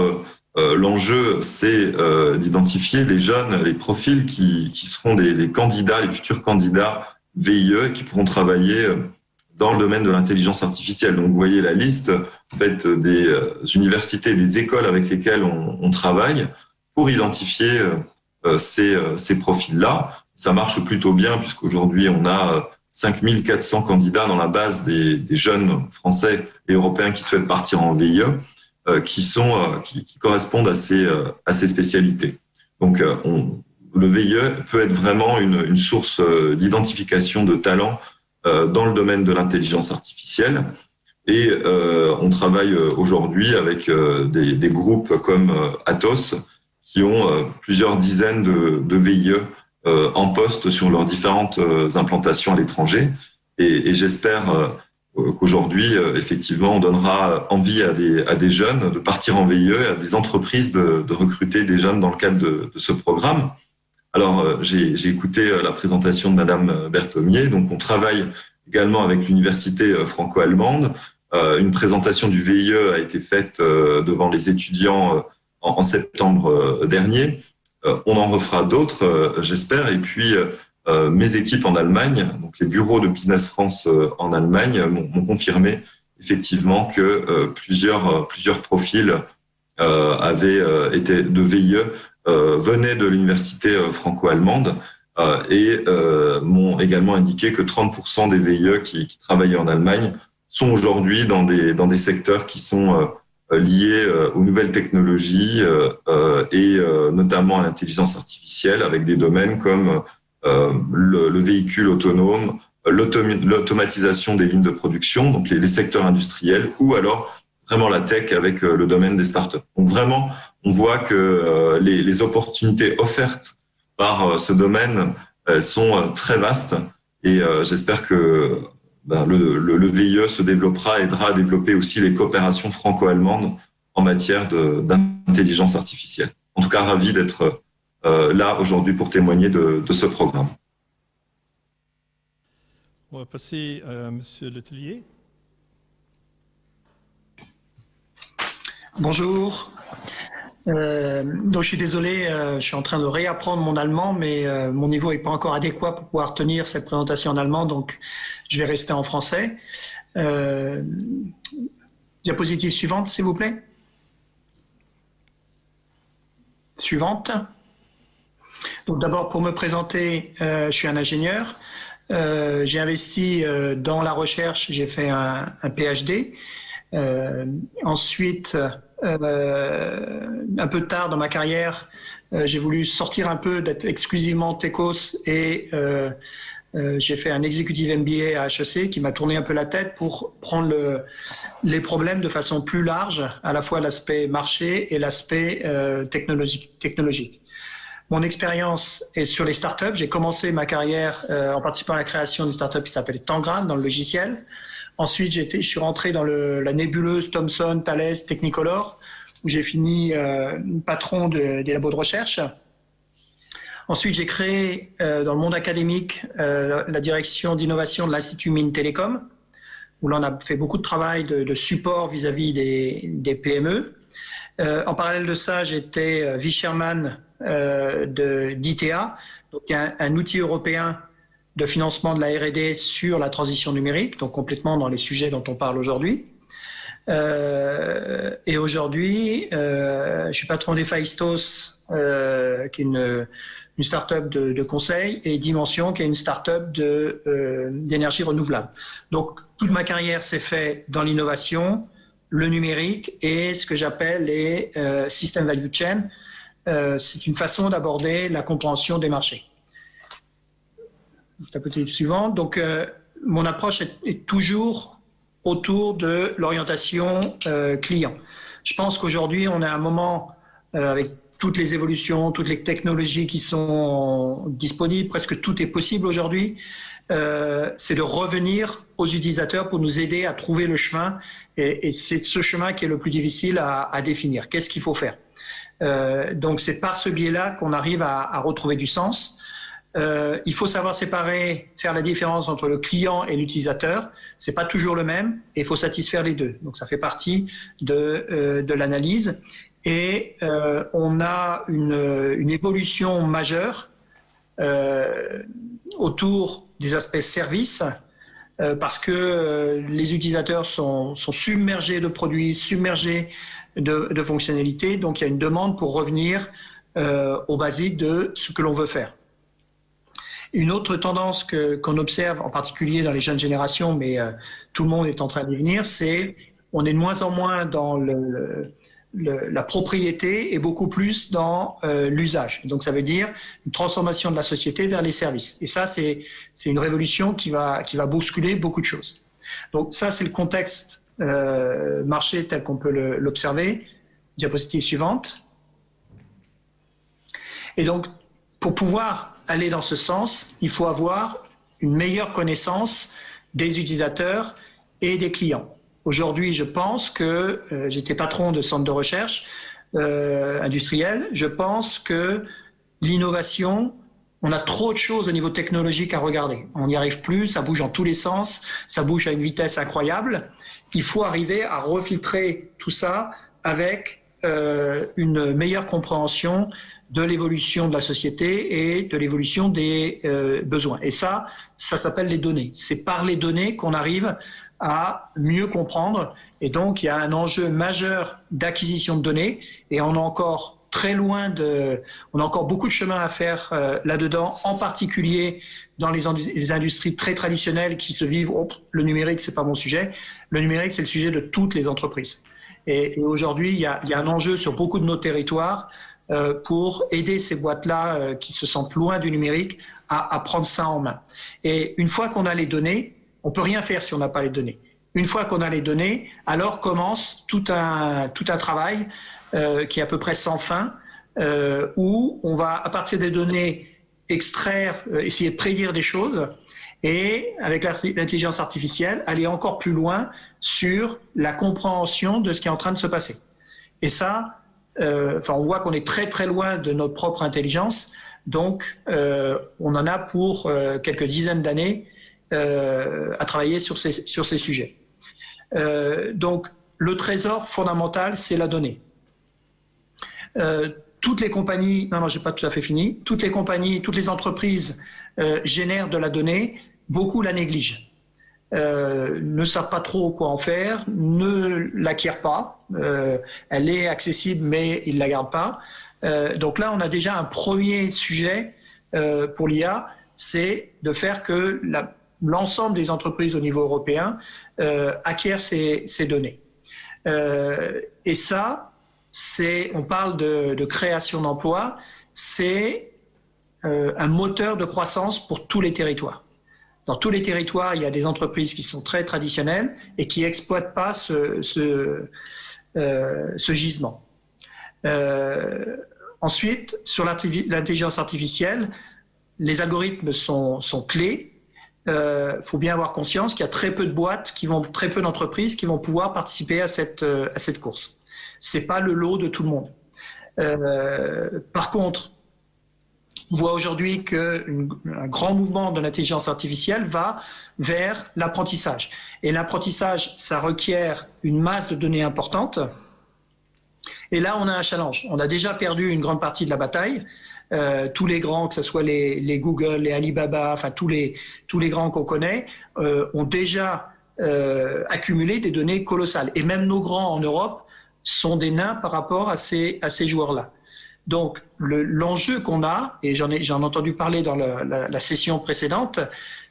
l'enjeu, c'est d'identifier les jeunes, les profils qui seront les candidats, les futurs candidats VIE qui pourront travailler dans le domaine de l'intelligence artificielle. Donc, vous voyez la liste faite des universités, des écoles avec lesquelles on travaille pour identifier ces profils-là. Ça marche plutôt bien puisqu'aujourd'hui, on a 5400 candidats dans la base des jeunes français et européens qui souhaitent partir en VIE, qui correspondent à ces spécialités. Donc, le VIE peut être vraiment une source d'identification de talents dans le domaine de l'intelligence artificielle. Et on travaille aujourd'hui avec des groupes comme Atos qui ont plusieurs dizaines de VIE en poste sur leurs différentes implantations à l'étranger. Et j'espère qu'aujourd'hui, effectivement, on donnera envie à des jeunes de partir en VIE, à des entreprises de recruter des jeunes dans le cadre de ce programme. Alors, j'ai écouté la présentation de Madame Berthomier. Donc, on travaille également avec l'université franco-allemande. Une présentation du VIE a été faite devant les étudiants en septembre dernier. On en refera d'autres, j'espère. Et puis, mes équipes en Allemagne, donc les bureaux de Business France en Allemagne, m'ont confirmé effectivement que plusieurs profils avaient été de VIE, venaient de l'université franco-allemande et m'ont également indiqué que 30% des VIE qui travaillaient en Allemagne sont aujourd'hui dans des secteurs qui sont liés aux nouvelles technologies et notamment à l'intelligence artificielle, avec des domaines comme le véhicule autonome, l'automatisation des lignes de production, donc les secteurs industriels, ou alors vraiment la tech avec le domaine des startups. Donc vraiment, on voit que les opportunités offertes par ce domaine, elles sont très vastes et j'espère que le VIE se développera, aidera à développer aussi les coopérations franco-allemandes en matière d'intelligence artificielle. En tout cas, ravi d'être là aujourd'hui pour témoigner de ce programme. On va passer à Monsieur Letellier. Bonjour. Donc je suis désolé, je suis en train de réapprendre mon allemand, mais mon niveau n'est pas encore adéquat pour pouvoir tenir cette présentation en allemand, donc je vais rester en français. Diapositive suivante, s'il vous plaît. Suivante. Donc d'abord, pour me présenter, je suis un ingénieur. J'ai investi dans la recherche, j'ai fait un PhD. Ensuite, un peu tard dans ma carrière, j'ai voulu sortir un peu d'être exclusivement techos et j'ai fait un executive MBA à HEC qui m'a tourné un peu la tête pour prendre les problèmes de façon plus large, à la fois l'aspect marché et l'aspect technologique. Mon expérience est sur les startups. J'ai commencé ma carrière en participant à la création d'une startup qui s'appelle Tangram dans le logiciel. Ensuite, je suis rentré dans la nébuleuse Thomson, Thales, Technicolor, où j'ai fini patron des labos de recherche. Ensuite, j'ai créé dans le monde académique la direction d'innovation de l'Institut Mines Télécom, où l'on a fait beaucoup de travail de support vis-à-vis des PME. En parallèle de ça, j'étais vice-chairman d'ITA, donc un outil européen de financement de la R&D sur la transition numérique, donc complètement dans les sujets dont on parle aujourd'hui. Et aujourd'hui, je suis patron d'Ephaistos, qui est une start-up de conseil, et Dimension, qui est une start-up d'énergie renouvelable. Donc, toute ma carrière s'est faite dans l'innovation, le numérique et ce que j'appelle les system value chain. C'est une façon d'aborder la compréhension des marchés. C'est la petite suivante. Donc, mon approche est toujours autour de l'orientation client. Je pense qu'aujourd'hui, on est à un moment avec toutes les évolutions, toutes les technologies qui sont disponibles, presque tout est possible aujourd'hui. C'est de revenir aux utilisateurs pour nous aider à trouver le chemin. Et c'est ce chemin qui est le plus difficile à définir. Qu'est-ce qu'il faut faire ? Donc, c'est par ce biais-là qu'on arrive à retrouver du sens. Il faut savoir séparer, faire la différence entre le client et l'utilisateur. C'est pas toujours le même et il faut satisfaire les deux. Donc, ça fait partie de l'analyse. Et on a une évolution majeure autour des aspects services parce que les utilisateurs sont submergés de produits, submergés de fonctionnalités. Donc, il y a une demande pour revenir aux basiques de ce que l'on veut faire. Une autre tendance qu'on observe, en particulier dans les jeunes générations, mais tout le monde est en train d'y venir, c'est on est de moins en moins dans la propriété et beaucoup plus dans l'usage. Donc, ça veut dire une transformation de la société vers les services. Et ça, c'est une révolution qui va bousculer beaucoup de choses. Donc, ça, c'est le contexte marché tel qu'on peut l'observer. Diapositive suivante. Et donc, pour pouvoir aller dans ce sens, il faut avoir une meilleure connaissance des utilisateurs et des clients. Aujourd'hui, je pense que j'étais patron de centre de recherche industriel. Je pense que l'innovation, on a trop de choses au niveau technologique à regarder. On n'y arrive plus, ça bouge dans tous les sens, ça bouge à une vitesse incroyable. Il faut arriver à refiltrer tout ça avec une meilleure compréhension de l'évolution de la société et de l'évolution des besoins. Et ça s'appelle les données. C'est par les données qu'on arrive à mieux comprendre. Et donc, il y a un enjeu majeur d'acquisition de données et on est encore très loin on a encore beaucoup de chemin à faire là-dedans, en particulier dans les industries très traditionnelles qui se vivent le numérique, c'est pas mon sujet. Le numérique, c'est le sujet de toutes les entreprises. Et aujourd'hui, il y a un enjeu sur beaucoup de nos territoires pour aider ces boîtes-là qui se sentent loin du numérique à prendre ça en main. Et une fois qu'on a les données, on peut rien faire si on n'a pas les données. Une fois qu'on a les données, alors commence tout un travail qui est à peu près sans fin, où on va, à partir des données, extraire, essayer de prédire des choses, et avec l'intelligence artificielle, aller encore plus loin sur la compréhension de ce qui est en train de se passer. Et ça, on voit qu'on est très très loin de notre propre intelligence, donc on en a pour quelques dizaines d'années à travailler sur ces sujets. Donc le trésor fondamental, c'est la donnée. Toutes les compagnies, non, j'ai pas tout à fait fini, toutes les compagnies, toutes les entreprises génèrent de la donnée, beaucoup la négligent. Ne savent pas trop quoi en faire, ne l'acquièrent pas, elle est accessible mais ils ne la gardent pas. Donc là, on a déjà un premier sujet pour l'IA, c'est de faire que l'ensemble des entreprises au niveau européen acquièrent ces données. Et ça, on parle de création d'emplois, c'est un moteur de croissance pour tous les territoires. Dans tous les territoires, il y a des entreprises qui sont très traditionnelles et qui n'exploitent pas ce gisement. Ensuite, sur l'intelligence artificielle, les algorithmes sont clés. Faut bien avoir conscience qu'il y a très peu de boîtes, très peu d'entreprises qui vont pouvoir participer à cette course. C'est pas le lot de tout le monde. Par contre, on voit aujourd'hui qu'un grand mouvement de l'intelligence artificielle va vers l'apprentissage. Et l'apprentissage, ça requiert une masse de données importante. Et là, on a un challenge. On a déjà perdu une grande partie de la bataille. Tous les grands, que ce soit les Google, les Alibaba, enfin tous les grands qu'on connaît, ont déjà accumulé des données colossales. Et même nos grands en Europe sont des nains par rapport à ces joueurs-là. Donc l'enjeu qu'on a, et j'en ai entendu parler dans la session précédente,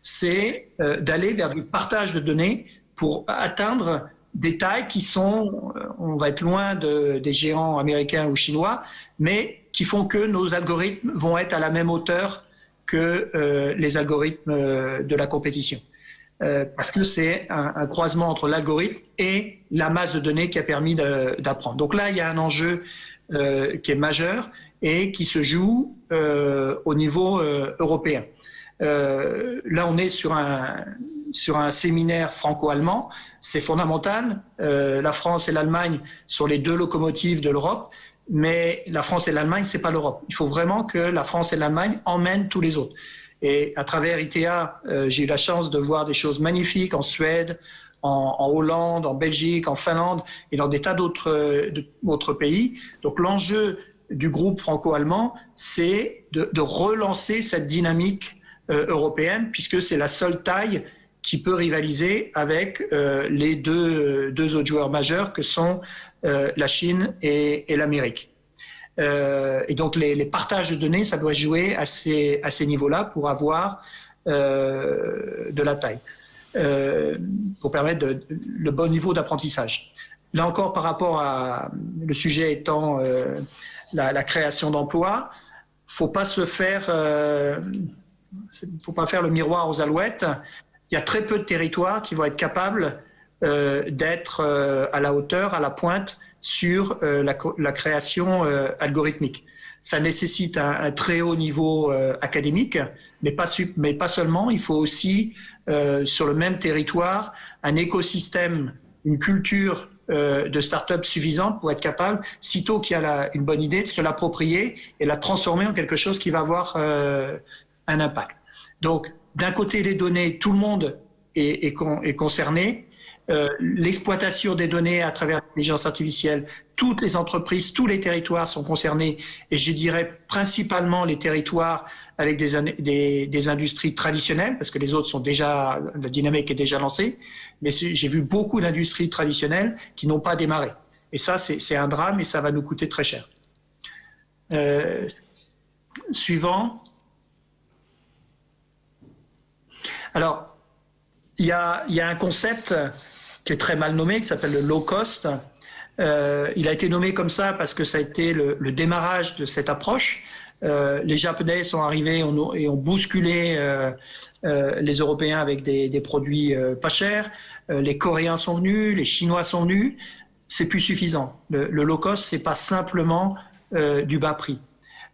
c'est d'aller vers du partage de données pour atteindre des tailles qui sont, on va être loin des géants américains ou chinois, mais qui font que nos algorithmes vont être à la même hauteur que les algorithmes de la compétition. Parce que c'est un croisement entre l'algorithme et la masse de données qui a permis d'apprendre. Donc là, il y a un enjeu qui est majeur et qui se joue au niveau européen. Là, on est sur un séminaire franco-allemand. C'est fondamental. La France et l'Allemagne sont les deux locomotives de l'Europe, mais la France et l'Allemagne, c'est pas l'Europe. Il faut vraiment que la France et l'Allemagne emmènent tous les autres. Et à travers ITEA, j'ai eu la chance de voir des choses magnifiques en Suède, en Hollande, en Belgique, en Finlande et dans des tas d'autres pays. Donc l'enjeu du groupe franco-allemand, c'est de relancer cette dynamique européenne, puisque c'est la seule taille qui peut rivaliser avec les deux autres joueurs majeurs que sont la Chine et l'Amérique. Et donc les partages de données, ça doit jouer à ces niveaux-là pour avoir de la taille, pour permettre le bon niveau d'apprentissage. Là encore, par rapport à le sujet étant la création d'emplois, faut pas faire le miroir aux alouettes. Il y a très peu de territoires qui vont être capables d'être à la hauteur, à la pointe sur la création algorithmique. Ça nécessite un très haut niveau académique, mais pas seulement. Il faut aussi, sur le même territoire, un écosystème, une culture de start-up suffisante pour être capable, sitôt qu'il y a une bonne idée, de se l'approprier et la transformer en quelque chose qui va avoir un impact. Donc, d'un côté, les données, tout le monde est concerné. L'exploitation des données à travers l'intelligence artificielle, toutes les entreprises, tous les territoires sont concernés, et je dirais principalement les territoires avec des industries traditionnelles, parce que les autres sont déjà, la dynamique est déjà lancée, mais j'ai vu beaucoup d'industries traditionnelles qui n'ont pas démarré. Et ça, c'est un drame et ça va nous coûter très cher. Suivant. Alors, il y a un concept qui est très mal nommé, qui s'appelle le low cost. Il a été nommé comme ça parce que ça a été le démarrage de cette approche. Les Japonais sont arrivés et ont bousculé les Européens avec des produits pas chers. Les Coréens sont venus, les Chinois sont venus. C'est plus suffisant. Le low cost, c'est pas simplement du bas prix.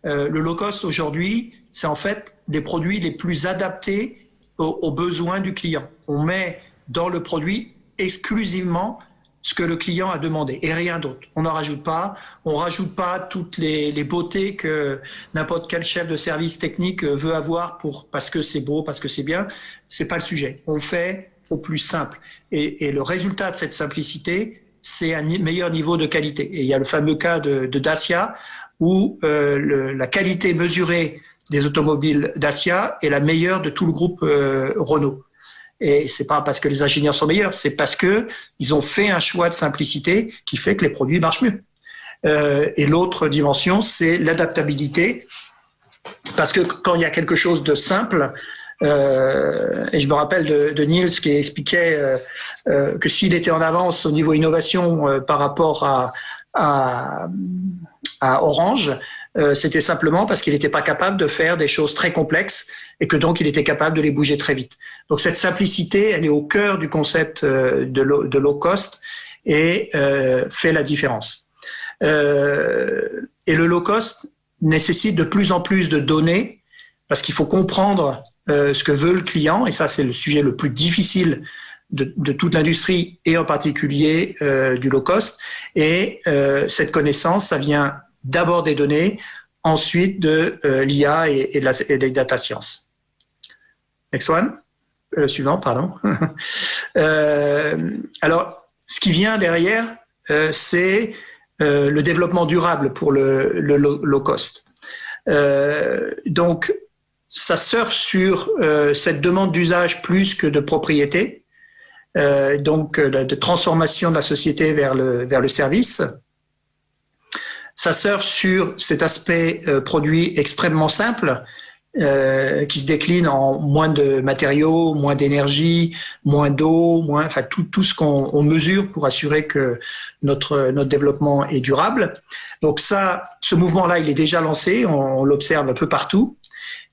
Le low cost aujourd'hui, c'est en fait des produits les plus adaptés aux besoins du client. On met dans le produit exclusivement ce que le client a demandé et rien d'autre. On n'en rajoute pas. On rajoute pas toutes les beautés que n'importe quel chef de service technique veut avoir parce que c'est beau, parce que c'est bien. C'est pas le sujet. On fait au plus simple. Et le résultat de cette simplicité, c'est un meilleur niveau de qualité. Et il y a le fameux cas de Dacia où la qualité mesurée des automobiles Dacia est la meilleure de tout le groupe Renault. Et c'est pas parce que les ingénieurs sont meilleurs, c'est parce que ils ont fait un choix de simplicité qui fait que les produits marchent mieux. Et l'autre dimension, c'est l'adaptabilité, parce que quand il y a quelque chose de simple, Et je me rappelle de Niels qui expliquait que s'il était en avance au niveau innovation par rapport à Orange, c'était simplement parce qu'il n'était pas capable de faire des choses très complexes et que donc il était capable de les bouger très vite. Donc cette simplicité, elle est au cœur du concept de low cost et fait la différence. Et le low cost nécessite de plus en plus de données parce qu'il faut comprendre ce que veut le client, et ça c'est le sujet le plus difficile de toute l'industrie et en particulier du low cost. Et cette connaissance, ça vient d'abord des données, ensuite de l'IA et des data science. Next one. Suivant, pardon. Alors, ce qui vient derrière, c'est le développement durable pour le low cost. Donc, ça surfe sur cette demande d'usage plus que de propriété, donc de transformation de la société vers le service. Ça surfe sur cet aspect produit extrêmement simple qui se décline en moins de matériaux, moins d'énergie, moins d'eau, enfin tout ce qu'on mesure pour assurer que notre développement est durable. Donc ce mouvement-là, il est déjà lancé, on l'observe un peu partout.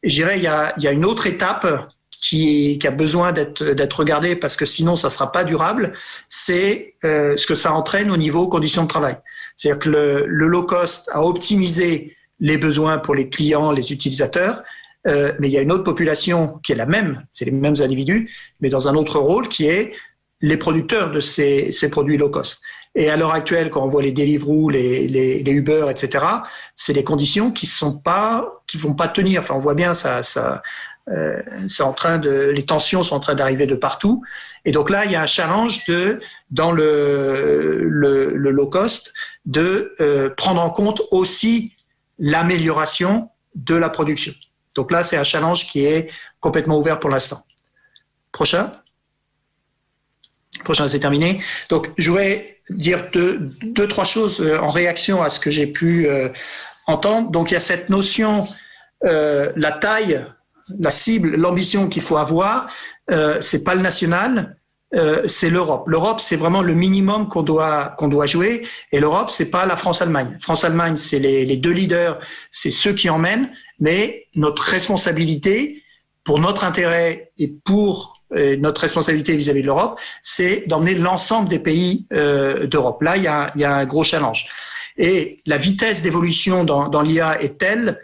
Et je dirais, il y a une autre étape qui a besoin d'être regardée parce que sinon ça ne sera pas durable, c'est ce que ça entraîne au niveau conditions de travail. C'est-à-dire que le low cost a optimisé les besoins pour les clients, les utilisateurs, mais il y a une autre population qui est la même, c'est les mêmes individus, mais dans un autre rôle qui est les producteurs de ces produits low cost. Et à l'heure actuelle, quand on voit les Deliveroo, les Uber, etc., c'est des conditions qui vont pas tenir. Enfin, on voit bien les tensions sont en train d'arriver de partout. Et donc là, il y a un challenge dans le low cost de prendre en compte aussi l'amélioration de la production. Donc là, c'est un challenge qui est complètement ouvert pour l'instant. Prochain, c'est terminé. Donc, je voudrais dire deux, trois choses en réaction à ce que j'ai pu entendre. Donc, il y a cette notion, la taille, la cible, l'ambition qu'il faut avoir, c'est pas le national, c'est l'Europe. L'Europe, c'est vraiment le minimum qu'on doit jouer. Et l'Europe, c'est pas la France-Allemagne. France-Allemagne, c'est les deux leaders, c'est ceux qui emmènent. Mais notre responsabilité, pour notre intérêt et pour notre responsabilité vis-à-vis de l'Europe, c'est d'emmener l'ensemble des pays d'Europe. Là, il y a un gros challenge. Et la vitesse d'évolution dans l'IA est telle,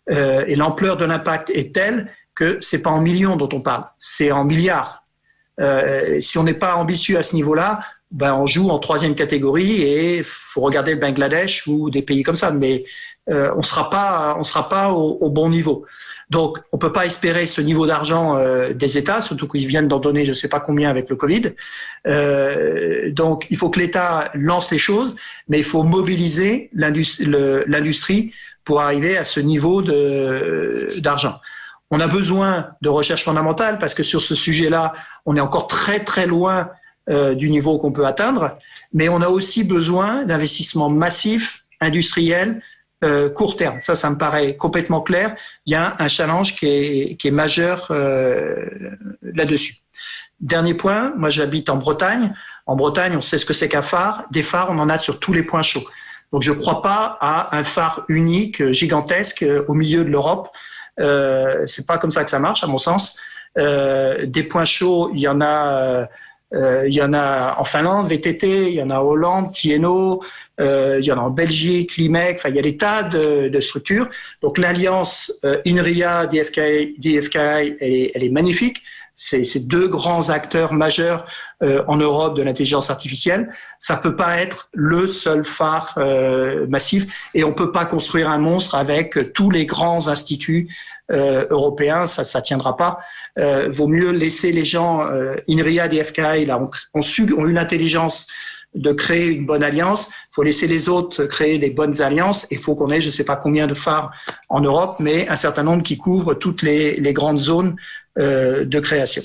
et l'ampleur de l'impact est telle que c'est pas en millions dont on parle, c'est en milliards. Si on n'est pas ambitieux à ce niveau-là, ben on joue en troisième catégorie et il faut regarder le Bangladesh ou des pays comme ça, mais on sera pas au bon niveau. Donc, on ne peut pas espérer ce niveau d'argent des États, surtout qu'ils viennent d'en donner je ne sais pas combien avec le Covid. Donc, il faut que l'État lance les choses, mais il faut mobiliser l'industrie pour arriver à ce niveau d'argent. On a besoin de recherche fondamentale parce que sur ce sujet-là, on est encore très, très loin du niveau qu'on peut atteindre, mais on a aussi besoin d'investissements massifs, industriels, court terme. Ça me paraît complètement clair. Il y a un challenge qui est majeur là-dessus. Dernier point, moi j'habite en Bretagne. En Bretagne, on sait ce que c'est qu'un phare. Des phares, on en a sur tous les points chauds. Donc je ne crois pas à un phare unique, gigantesque, au milieu de l'Europe. C'est pas comme ça que ça marche, à mon sens. Des points chauds, il y en a en Finlande, VTT, il y en a en Hollande, TNO, il y en a en Belgique, l'IMEC, enfin il y a des tas de structures. Donc l'alliance INRIA, DFKI, elle est magnifique. C'est deux grands acteurs majeurs en Europe de l'intelligence artificielle. Ça peut pas être le seul phare massif et on peut pas construire un monstre avec tous les grands instituts européens. Ça tiendra pas. Vaut mieux laisser les gens, INRIA, DFKI, là, ont eu l'intelligence de créer une bonne alliance. Il faut laisser les autres créer les bonnes alliances. Il faut qu'on ait, je ne sais pas combien de phares en Europe, mais un certain nombre qui couvrent toutes les grandes zones de création.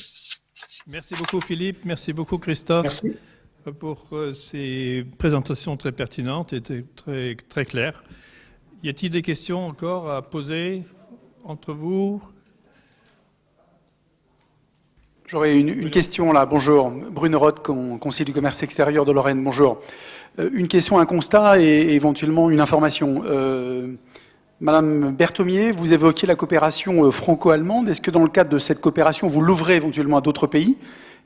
Merci beaucoup Philippe, merci beaucoup Christophe. Merci. Pour ces présentations très pertinentes et très, très claires. Y a-t-il des questions encore à poser entre vous ? J'aurais une question là. Bonjour, Bruno Roth, conseiller du commerce extérieur de Lorraine. Bonjour. Une question, un constat et éventuellement une information. Madame Berthomier, vous évoquiez la coopération franco-allemande. Est-ce que dans le cadre de cette coopération, vous l'ouvrez éventuellement à d'autres pays?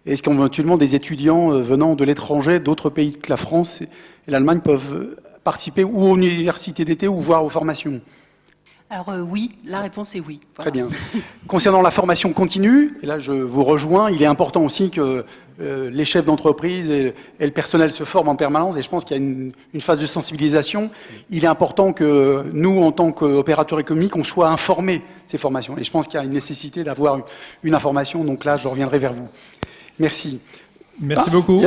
Est-ce qu'éventuellement des étudiants venant de l'étranger, d'autres pays que la France et l'Allemagne peuvent participer ou aux universités d'été ou voire aux formations? Alors oui, la réponse est oui. Très Voilà. bien. Concernant la formation continue, et là je vous rejoins, il est important aussi que les chefs d'entreprise et le personnel se forment en permanence, et je pense qu'il y a une phase de sensibilisation. Il est important que nous, en tant qu'opérateurs économiques, on soit informés de ces formations. Et je pense qu'il y a une nécessité d'avoir une information, donc là je reviendrai vers vous. Merci. Merci beaucoup.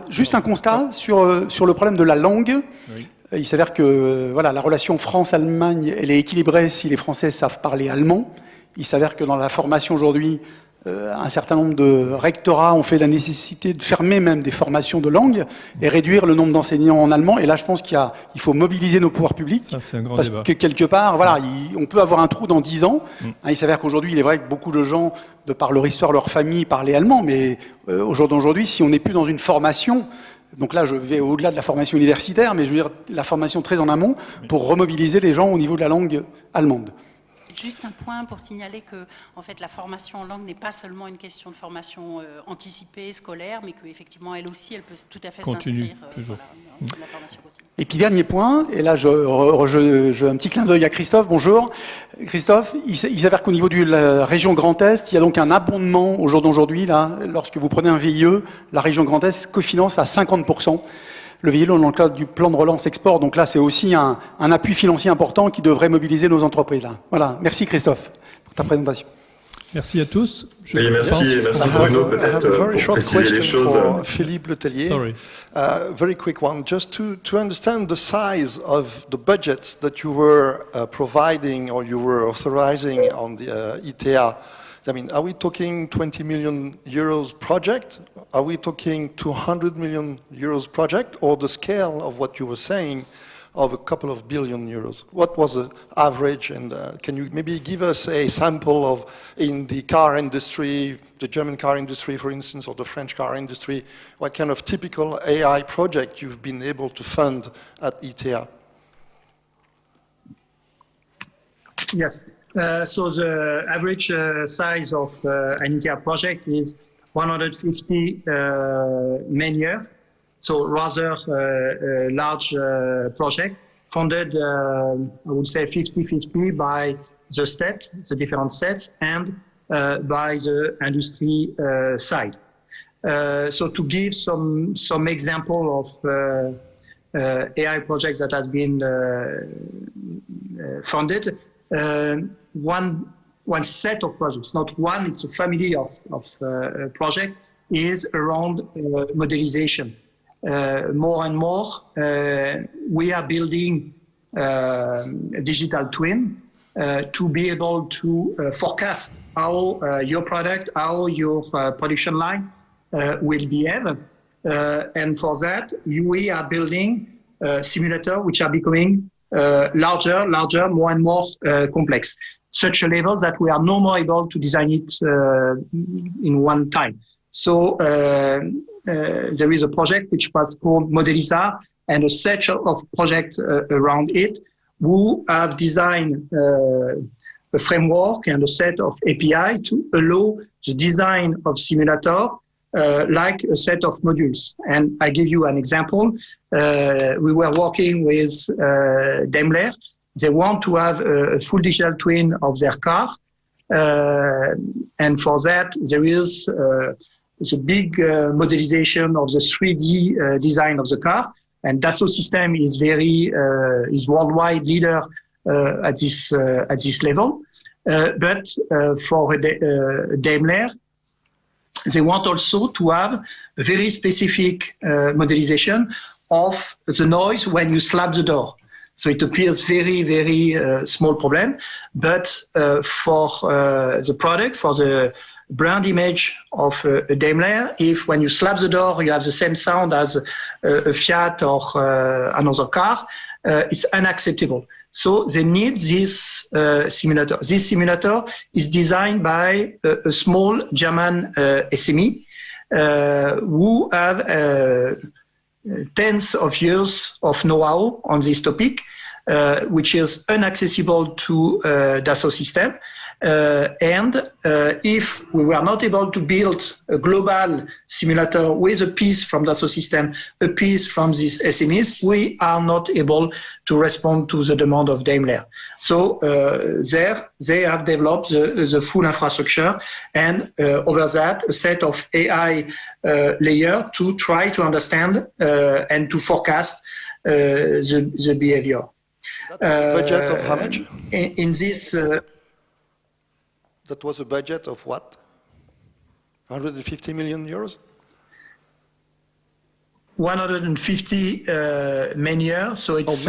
Juste un constat sur le problème de la langue. Oui. Il s'avère que voilà, la relation France-Allemagne, elle est équilibrée si les Français savent parler allemand. Il s'avère que dans la formation aujourd'hui, un certain nombre de rectorats ont fait la nécessité de fermer même des formations de langue et réduire le nombre d'enseignants en allemand. Et là, je pense qu'il faut mobiliser nos pouvoirs publics. Ça, c'est un grand parce débat. que quelque part, voilà, on peut avoir un trou dans 10 ans. Il s'avère qu'aujourd'hui, il est vrai que beaucoup de gens, de par leur histoire, leur famille, parlaient allemand. Mais au jour d'aujourd'hui, si on n'est plus dans une formation, donc là, je vais au-delà de la formation universitaire, mais je veux dire la formation très en amont pour remobiliser les gens au niveau de la langue allemande. Juste un point pour signaler que en fait, la formation en langue n'est pas seulement une question de formation anticipée, scolaire, mais qu'effectivement, elle aussi, elle peut tout à fait Continue, s'inscrire toujours. dans la formation continue. Et puis dernier point, et là je un petit clin d'œil à Christophe, bonjour. Christophe, il s'avère qu'au niveau de la région Grand Est, il y a donc un abondement au jour d'aujourd'hui, là, lorsque vous prenez un VIE, la région Grand Est cofinance à 50%. Le VIE dans le cadre du plan de relance export, donc là c'est aussi un appui financier important qui devrait mobiliser nos entreprises. Là. Voilà, merci Christophe pour ta présentation. Merci à tous. Oui, merci Bruno. I have a very Pour short préciser les question choses. for Philippe Letellier. Sorry. Very quick one, just to understand the size of the budgets that you were providing or you were authorizing on the ITEA. I mean, are we talking 20 million euros project? Are we talking 200 million euros project, or the scale of what you were saying of a couple of billion euros? What was the average, and can you maybe give us a sample of, in the car industry, the German car industry, for instance, or the French car industry, what kind of typical AI project you've been able to fund at ITEA? Yes. So the average size of an ITEA project is 150 man-year. So rather a large project funded, I would say 50-50 by the state, the different states, and by the industry side. So to give some example of AI projects that has been funded, one set of projects, not one, it's a family of project, is around modelization. More and more, we are building a digital twin to be able to forecast how your product, how your production line will behave. And for that, we are building simulators which are becoming larger, more and more complex. Such a level that we are no more able to design it in one time. So there is a project which was called Modeliza and a set of projects around it who have designed a framework and a set of API to allow the design of simulator like a set of modules. And I give you an example. We were working with Daimler. They want to have a full digital twin of their car. And for that, there is the big modelization of the 3D design of the car. And Dassault Systèmes is is worldwide leader at this level. But for Daimler, they want also to have a very specific modelization of the noise when you slap the door. So it appears very small problem, but for the product, for the brand image of a Daimler, if when you slap the door, you have the same sound as a Fiat or another car, is unacceptable. So they need this simulator. This simulator is designed by a small German SME who have tens of years of know-how on this topic, which is inaccessible to Dassault Systèmes. And if we were not able to build a global simulator with a piece from Dassault Systèmes, a piece from these SMEs, we are not able to respond to the demand of Daimler. So there they have developed the full infrastructure, and over that a set of AI layer to try to understand and to forecast the behavior. That was a budget of how much? In this. That was a budget of what? 150 million euros? 150 man years, so it's,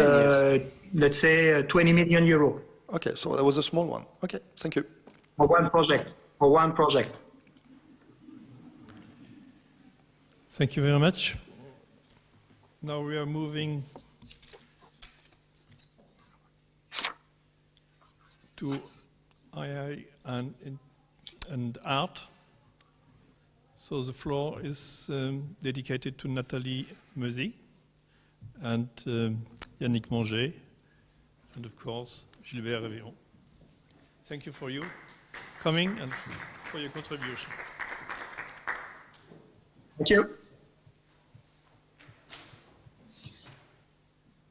let's say, 20 million euro. Okay, so that was a small one. Okay, thank you. For one project. For one project. Thank you very much. Now we are moving to AI and art. So the floor is dedicated to Nathalie Meusy and Yannick Manger, and of course Gilbert Révéron. Thank you for you coming and for your contribution. Thank you.